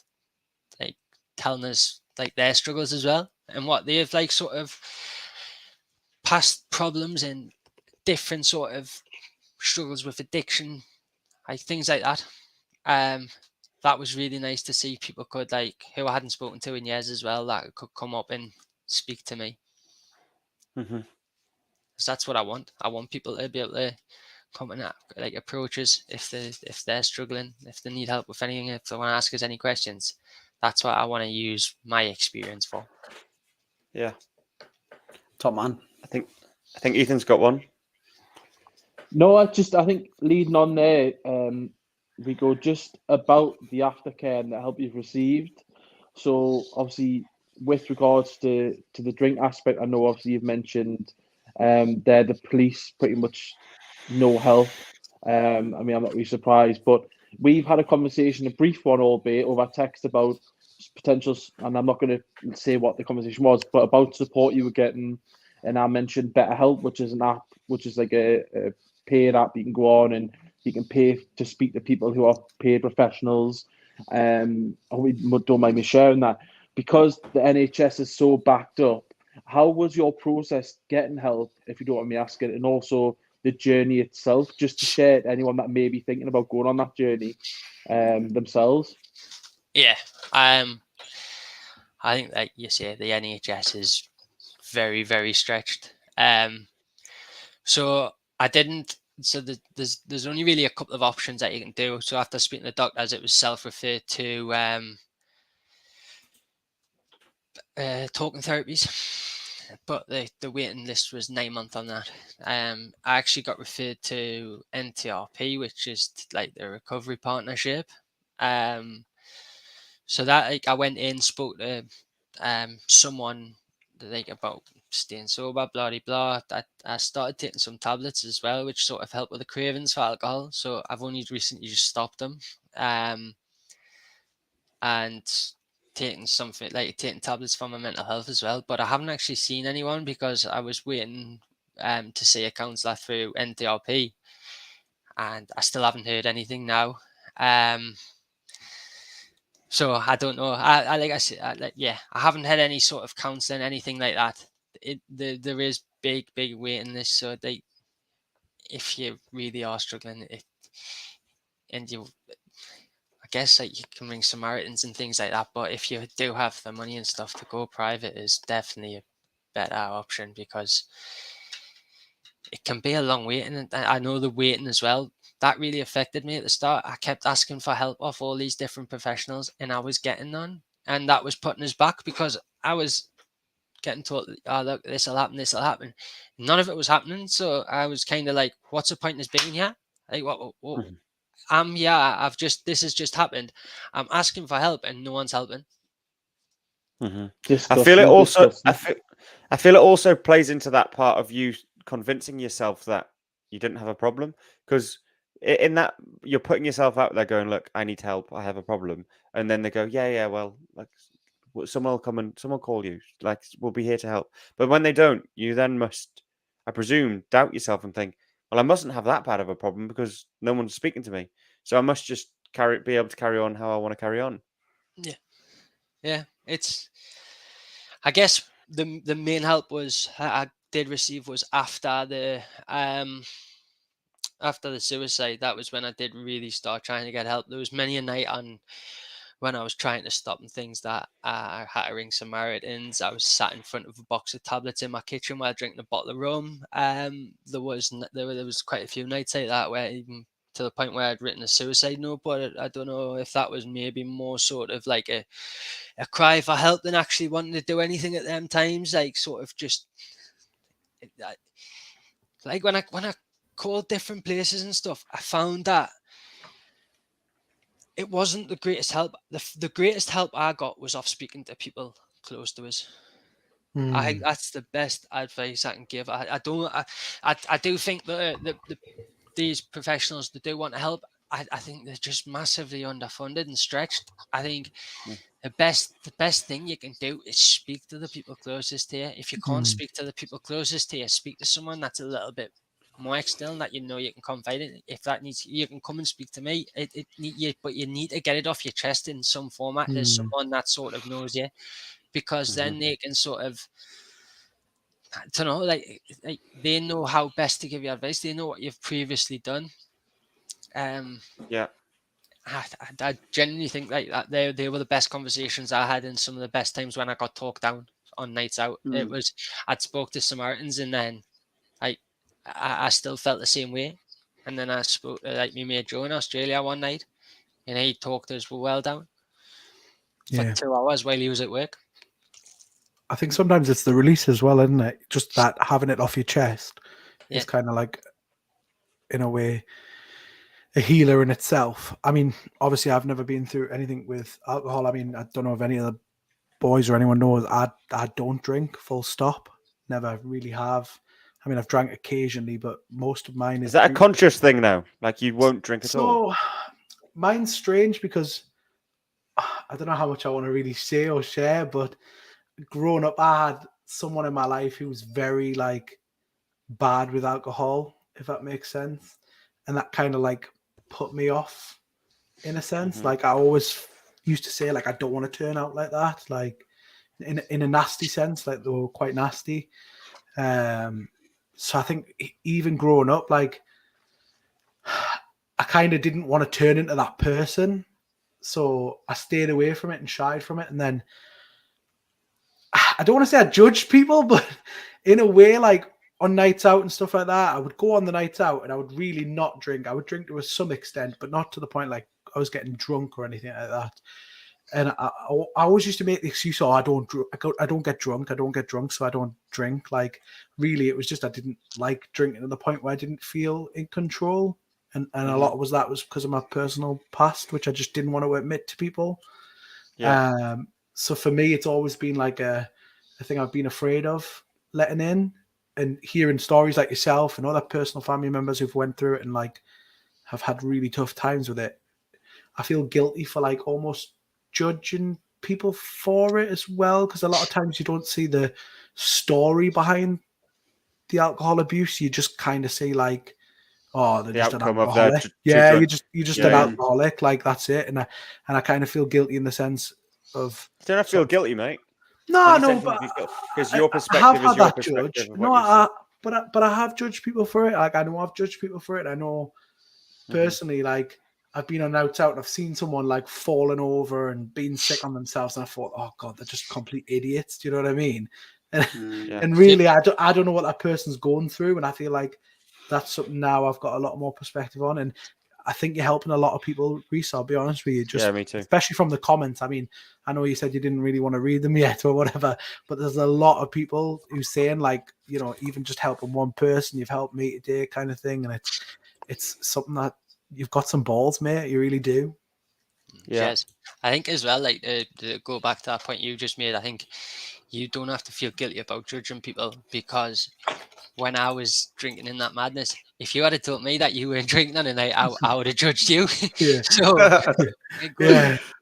like telling us like their struggles as well, and what they've like sort of past problems and different sort of struggles with addiction, like things like that. That was really nice to see people could like who I hadn't spoken to in years as well, that could come up and speak to me. Because that's what I want. I want people to be able to come and like approach us if they're struggling, if they need help with anything, if they want to ask us any questions. That's what I want to use my experience for. Yeah. Top man. I think Ethan's got one. No, I think leading on there, we go just about the aftercare and the help you've received. So obviously, with regards to the drink aspect, I know obviously you've mentioned there the police pretty much no help. I mean, I'm not really surprised, but we've had a conversation, a brief one, albeit over text, about potentials, and I'm not going to say what the conversation was, but about support you were getting. And I mentioned BetterHelp, which is an app, which is like a paid app you can go on and you can pay to speak to people who are paid professionals. I hope you don't mind me sharing that. Because the NHS is so backed up, how was your process getting help, if you don't want me asking, and also the journey itself, just to share to anyone that may be thinking about going on that journey themselves? Yeah, I think, like you say, the NHS is very, very stretched. So I didn't. So there's only really a couple of options that you can do. So after speaking to the doctors, it was self-referred to talking therapies. but the waiting list was 9 months on that. I actually got referred to NTRP, which is like the recovery partnership. So that like I went in, spoke to someone like about staying sober, blah blah blah. I started taking some tablets as well, which sort of helped with the cravings for alcohol. So I've only recently just stopped them, and taking taking tablets for my mental health as well. But I haven't actually seen anyone because I was waiting to see a counsellor through NTRP, and I still haven't heard anything now. So I don't know. I like I said, I haven't had any sort of counselling, anything like that. There is big waiting list. So if you really are struggling, I guess like you can ring Samaritans and things like that. But if you do have the money and stuff, to go private is definitely a better option, because it can be a long waiting. And I know the waiting as well. That really affected me at the start. I kept asking for help off all these different professionals, and I was getting none. And that was putting us back, because I was getting told, oh, look, this will happen. None of it was happening. So I was kind of like, what's the point in us being here? Like, what? I'm here. This has just happened. I'm asking for help and no one's helping. I feel it also. I feel it also plays into that part of you convincing yourself that you didn't have a problem, because in that you're putting yourself out there going, look, I need help, I have a problem, and then they go, yeah, well, like someone will come and someone will call you, like we'll be here to help. But when they don't, you then must, I presume, doubt yourself and think, well, I mustn't have that bad of a problem because no one's speaking to me, so I must just be able to carry on how I want to carry on. Yeah. It's, I guess the main help I did receive was after the suicide. That was when I did really start trying to get help. There was many a night when I was trying to stop and things that I had to ring Samaritans. I was sat in front of a box of tablets in my kitchen while drinking a bottle of rum. There was quite a few nights like that, where even to the point where I'd written a suicide note, but I don't know if that was maybe more sort of like a cry for help than actually wanting to do anything at them times. Like sort of just like when I called different places and stuff, I found that it wasn't the greatest help. The greatest help I got was off speaking to people close to us. I think that's the best advice I can give. I do think that these professionals that do want to help, I think they're just massively underfunded and stretched. I think the best thing you can do is speak to the people closest to you. If you can't speak to the people closest to you, speak to someone that's a little bit more external that you know you can confide in. If that needs, you can come and speak to me. But you need to get it off your chest in some format. There's someone that sort of knows you, because then they can sort of, I don't know, like they know how best to give you advice. They know what you've previously done. I genuinely think like that they were the best conversations I had, and some of the best times when I got talked down on nights out. It was, I'd spoke to Samaritans, and then I still felt the same way. And then I spoke to like my mate Joe in Australia one night, and he talked us well down for 2 hours while he was at work. I think sometimes it's the release as well, isn't it? Just that having it off your chest is kind of like, in a way, a healer in itself. I mean, obviously, I've never been through anything with alcohol. I mean, I don't know if any of the boys or anyone knows. I don't drink, full stop. Never really have. I mean, I've drank occasionally, but most of mine is that a conscious thing now? Like you won't drink at all? So mine's strange, because I don't know how much I want to really say or share, but growing up, I had someone in my life who was very like bad with alcohol, if that makes sense. And that kind of like put me off in a sense. Like I always used to say, like, I don't want to turn out like that, like in a nasty sense, like they were quite nasty. So I think even growing up, like I kind of didn't want to turn into that person. So I stayed away from it and shied from it. And then I don't want to say I judged people, but in a way, like on nights out and stuff like that, I would go on the nights out and I would really not drink. I would drink to some extent, but not to the point like I was getting drunk or anything like that. And I always used to make the excuse, I don't get drunk, so I don't drink. Like, really, it was just I didn't like drinking to the point where I didn't feel in control. And a lot was because of my personal past, which I just didn't want to admit to people. Yeah. So for me, it's always been like a thing I've been afraid of letting in, and hearing stories like yourself and other personal family members who've went through it and like have had really tough times with it. I feel guilty for like almost judging people for it as well, because a lot of times you don't see the story behind the alcohol abuse. You just kind of see like, oh, they're just an alcoholic. You're just an alcoholic. Like, that's it. And I kind of feel guilty in the sense of. You don't have to feel guilty, mate. No, but because your perspective is your perspective. But I have judged people for it. Like, I know I've judged people for it. I know personally, like, I've been on outs out and I've seen someone like falling over and being sick on themselves, and I thought, oh God, they're just complete idiots. Do you know what I mean? And really, I don't know what that person's going through, and I feel like that's something now I've got a lot more perspective on, and I think you're helping a lot of people, Reece. I'll be honest with you, me too. Especially from the comments. I mean, I know you said you didn't really want to read them yet or whatever, but there's a lot of people who saying like, you know, even just helping one person, you've helped me today, kind of thing, and it's something that you've got some balls, mate. You really do. Yeah. Yes. I think as well, like to go back to that point you just made, I think you don't have to feel guilty about judging people, because when I was drinking in that madness, if you had told me that you weren't drinking on a night, I would have judged you. Yeah. So,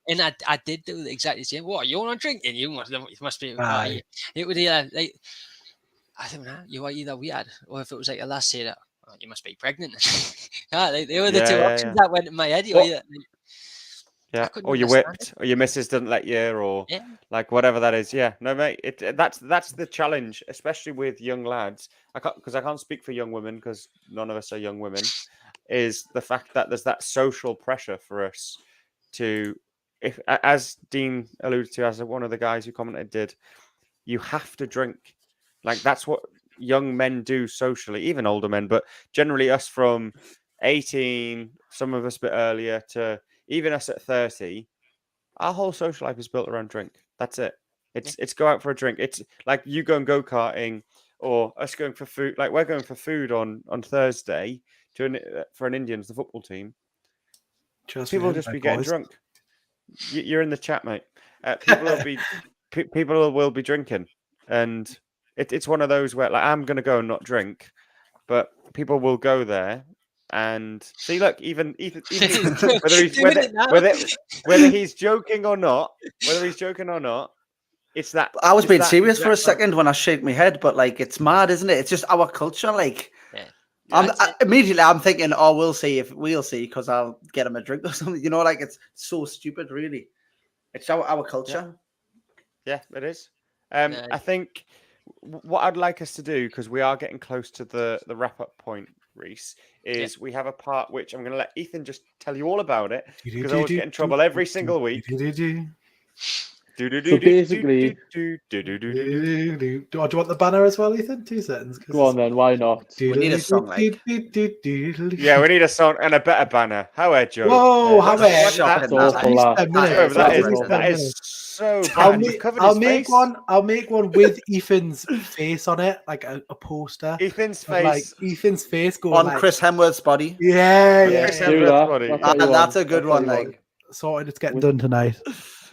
and I did do exactly the same. What, you're not drinking? You must be. It would like, I think you are either weird, or if it was like a last say that, oh, you must be pregnant. They were the two options that went in my head. Or you whipped, or your missus didn't let you, or like whatever that is. Yeah, no, mate. That's the challenge, especially with young lads. I can't speak for young women because none of us are young women. Is the fact that there's that social pressure for us to, if as Dean alluded to, as one of the guys who commented did, you have to drink. Like, that's what young men do socially, even older men, but generally us from 18, some of us a bit earlier, to even us at 30, our whole social life is built around drink. That's it. It's go out for a drink. It's like you going go-karting, or us going for food. Like, we're going for food on Thursday for an Indians, the football team. People will just be getting drunk. You're in the chat, mate. People will be drinking, and it's one of those where, like, I'm going to go and not drink, but people will go there and see. Look, even whether he's joking or not, it's that. I was being serious for a second when I shake my head, but like, it's mad, isn't it? It's just our culture. Like, immediately I'm thinking, oh, we'll see because I'll get him a drink or something. You know, like, it's so stupid, really. It's our culture. Yeah, it is. I think what I'd like us to do, because we are getting close to the wrap-up point, Reece, is we have a part which I'm going to let Ethan just tell you all about it, because I always get in trouble every single week. So basically, do you want the banner as well, Ethan? 2 seconds. Go on then, why not? We need a song, like. Yeah, we need a song and a better banner. How are Joe? Whoa, how That's awful. That is so bad. I'll make one with Ethan's face on it, like a poster. Ethan's face going on like, Chris Hemsworth's body. Yeah. Chris Hemsworth's body. That's a good one. Like, sorted. It's getting done tonight.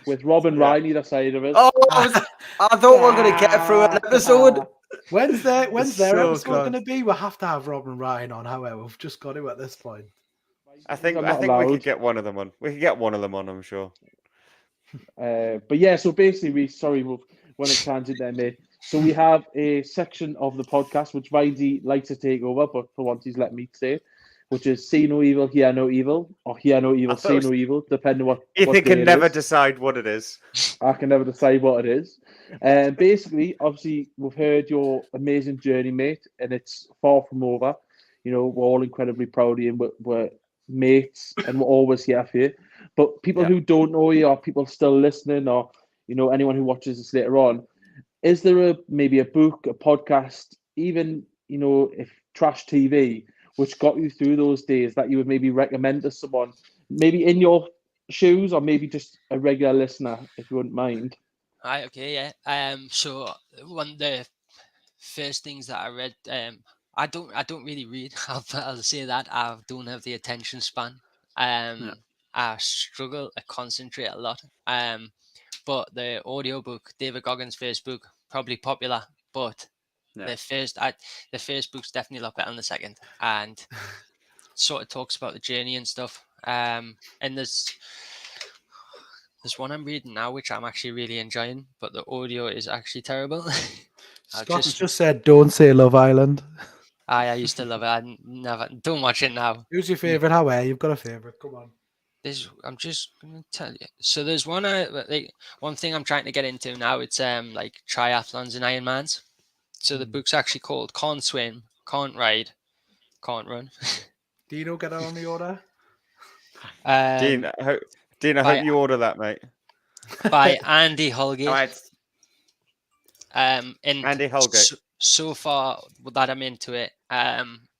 With Rob and Ryan either side of it. Oh, I thought we were going to get through an episode. When's their episode going to be? We'll have to have Rob and Ryan on. However, we've just got to at this point. I think we could get one of them on. I'm sure. But yeah, so basically, we went a tangent there, mate. So we have a section of the podcast which Vindy likes to take over, but for once he's let me say it, which is see no evil, hear no evil, or hear no evil, see no evil, depending on what. Ethan can never decide what it is. I can never decide what it is. And basically, obviously, we've heard your amazing journey, mate, and it's far from over. You know, we're all incredibly proud of you, and we're mates, and we're always here for you. But people who don't know you, or people still listening, or, you know, anyone who watches this later on, is there maybe a book, a podcast, even, you know, if trash TV, which got you through those days, that you would maybe recommend to someone, maybe in your shoes, or maybe just a regular listener, if you wouldn't mind. Right, okay, yeah. So one of the first things that I read, I don't really read. I'll say that I don't have the attention span. I struggle to concentrate a lot. But the audiobook, David Goggins' first book, probably popular, but the first book's definitely a lot better than the second, and sort of talks about the journey and stuff. And there's one I'm reading now which I'm actually really enjoying, but the audio is actually terrible. Scott just said, "Don't say Love Island." I used to love it. I never don't watch it now. Who's your favorite? How are you've got a favorite? Come on. I'm just gonna tell you. So there's one one thing I'm trying to get into now. It's like triathlons and Ironmans. So the book's actually called Can't Swim, Can't Ride, Can't Run. Dino, get on the order. Dean, I hope you order that, mate. By Andy Holgate. Right. Andy Holgate. So far that I'm into it,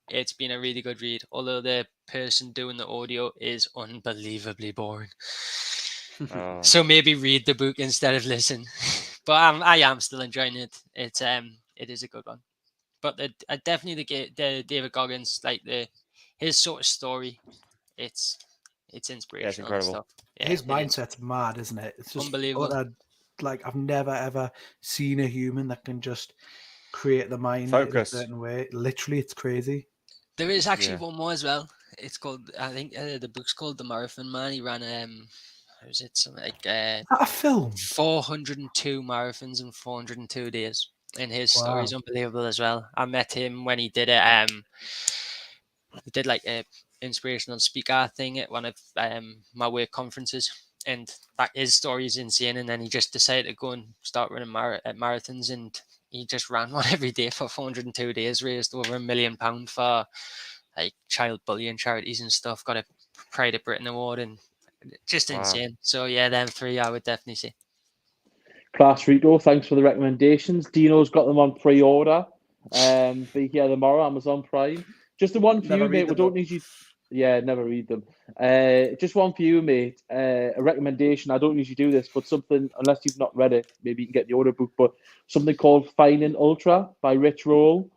it's been a really good read. Although the person doing the audio is unbelievably boring. Oh. So maybe read the book instead of listen. But I am still enjoying it. It is a good one. But definitely the David Goggins, like his sort of story, it's inspirational. Yeah, it's incredible. And stuff. Yeah, His mindset's mad, isn't it? It's just unbelievable. Like I've never ever seen a human that can just create the mind Focus. in a certain way. Literally, it's crazy. There is actually one more as well. It's called, I think the book's called The Marathon Man. He ran how was it, something like Is that a film? 402 marathons in 402 days. And his story is unbelievable as well. I met him when he did it. He did like a inspirational speaker thing at one of my work conferences, and his story is insane. And then he just decided to go and start running marathons, and he just ran one every day for 402 days, raised over £1 million for like child bullying charities and stuff, got a Pride of Britain award, and just insane. So yeah, them three I would definitely say. Class, Rico, thanks for the recommendations. Dino's got them on pre-order. Be here tomorrow, Amazon Prime. Just the one for you, mate. We don't need you. Yeah, never read them. Just one for you, mate. A recommendation. I don't usually do this, but something, unless you've not read it, maybe you can get the audiobook, but something called Finding Ultra by Rich Roll.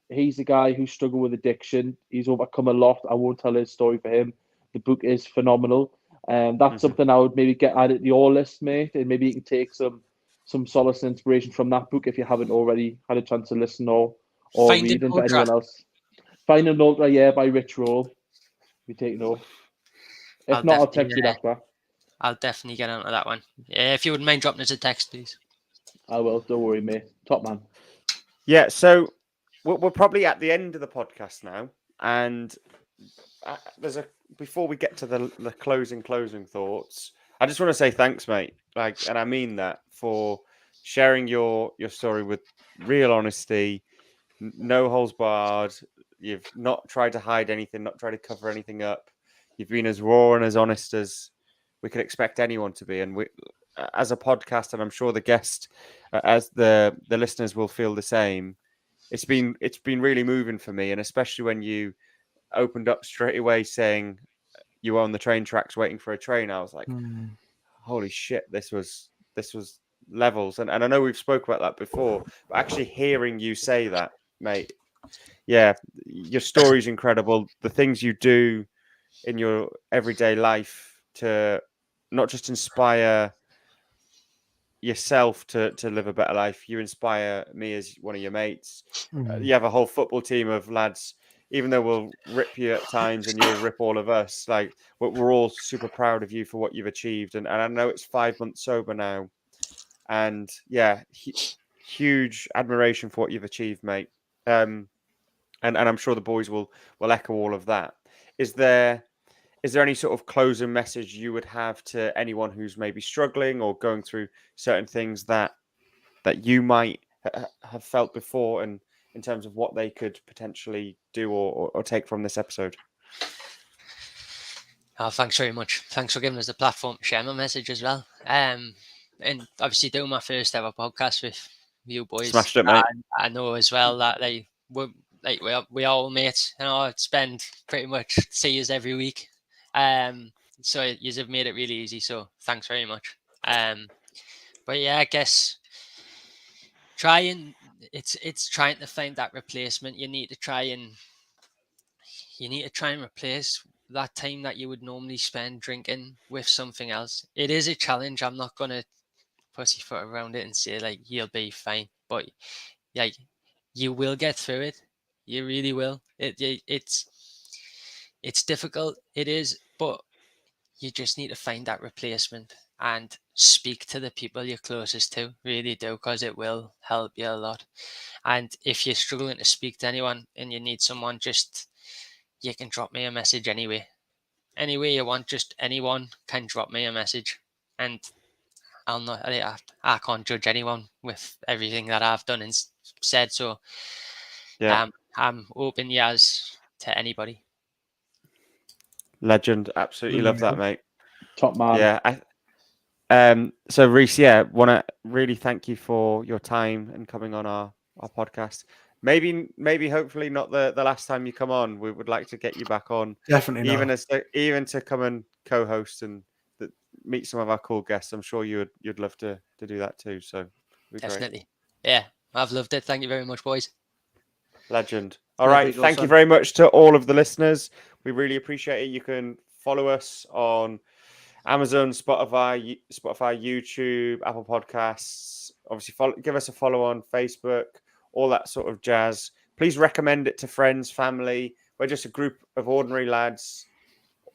He's a guy who struggled with addiction. He's overcome a lot. I won't tell his story for him. The book is phenomenal. That's something I would maybe get added to your list, mate, and maybe you can take some solace and inspiration from that book if you haven't already had a chance to listen or read into anyone else. Finding Ultra, yeah, by Rich Roll. We take note. If not, I'll text you after. I'll definitely get onto that one. Yeah, if you wouldn't mind dropping us a text, please. I will. Don't worry, mate. Top man. Yeah, so we're probably at the end of the podcast now, and before we get to the closing thoughts, I just want to say thanks, mate. And I mean that, for sharing your story with real honesty, no holes barred. You've not tried to hide anything, not tried to cover anything up. You've been as raw and as honest as we could expect anyone to be. And we, as a podcast, and I'm sure the guest, as the listeners will feel the same, it's been really moving for me. And especially when you opened up straight away saying you were on the train tracks waiting for a train, I was like, holy shit, this was levels. And I know we've spoke about that before, but actually hearing you say that, mate, yeah, your story's incredible. The things you do in your everyday life to not just inspire yourself to live a better life, you inspire me as one of your mates. You have a whole football team of lads, even though we'll rip you at times and you'll rip all of us, like we're all super proud of you for what you've achieved. And I know it's 5 months sober now, and yeah, huge admiration for what you've achieved, mate. And I'm sure the boys will echo all of that. Is there any sort of closing message you would have to anyone who's maybe struggling or going through certain things that you might have felt before, and in terms of what they could potentially do or take from this episode? Oh, thanks very much. Thanks for giving us the platform to share my message as well. And obviously doing my first ever podcast with you boys. Smashed it, mate. I know as well that we all mates, spend pretty much see us every week. So you have made it really easy. So thanks very much. But yeah, I guess it's trying to find that replacement. You need to try and replace that time that you would normally spend drinking with something else. It is a challenge. I'm not gonna pussyfoot around it and say like you'll be fine, but yeah, you will get through it. You really will. It's difficult. It is, but you just need to find that replacement and speak to the people you're closest to. Really do, because it will help you a lot. And if you're struggling to speak to anyone and you need someone, you can drop me a message anyway. Any way you want, just anyone can drop me a message, and I can't judge anyone with everything that I've done and said. So Yeah. I'm open as to anybody. Legend. Absolutely love that, mate. Top man. Yeah. So Reece, want to really thank you for your time and coming on our podcast. Maybe hopefully not the last time you come on. We would like to get you back on. Definitely even to come and co-host and meet some of our cool guests. I'm sure you'd love to do that too. So definitely. Great. Yeah, I've loved it. Thank you very much, boys. Legend. All right. Thank you very much to all of the listeners. We really appreciate it. You can follow us on Amazon, Spotify, YouTube, Apple Podcasts. Obviously, give us a follow on Facebook, all that sort of jazz. Please recommend it to friends, family. We're just a group of ordinary lads,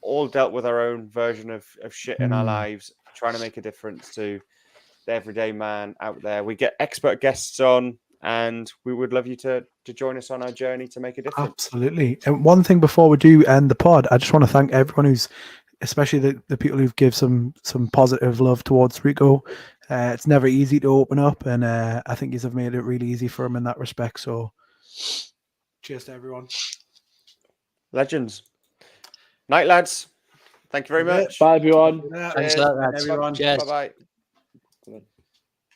all dealt with our own version of shit in our lives, trying to make a difference to the everyday man out there. We get expert guests on, and we would love you to join us on our journey to make a difference. Absolutely. And one thing before we do end the pod, I just want to thank everyone who's, especially the people who've give some positive love towards Rico. It's never easy to open up, and I think you've made it really easy for him in that respect. So cheers to everyone. Legends. Night, lads. Thank you very much. Bye, everyone. Thanks a lot, lads. Everyone. Cheers. Bye-bye.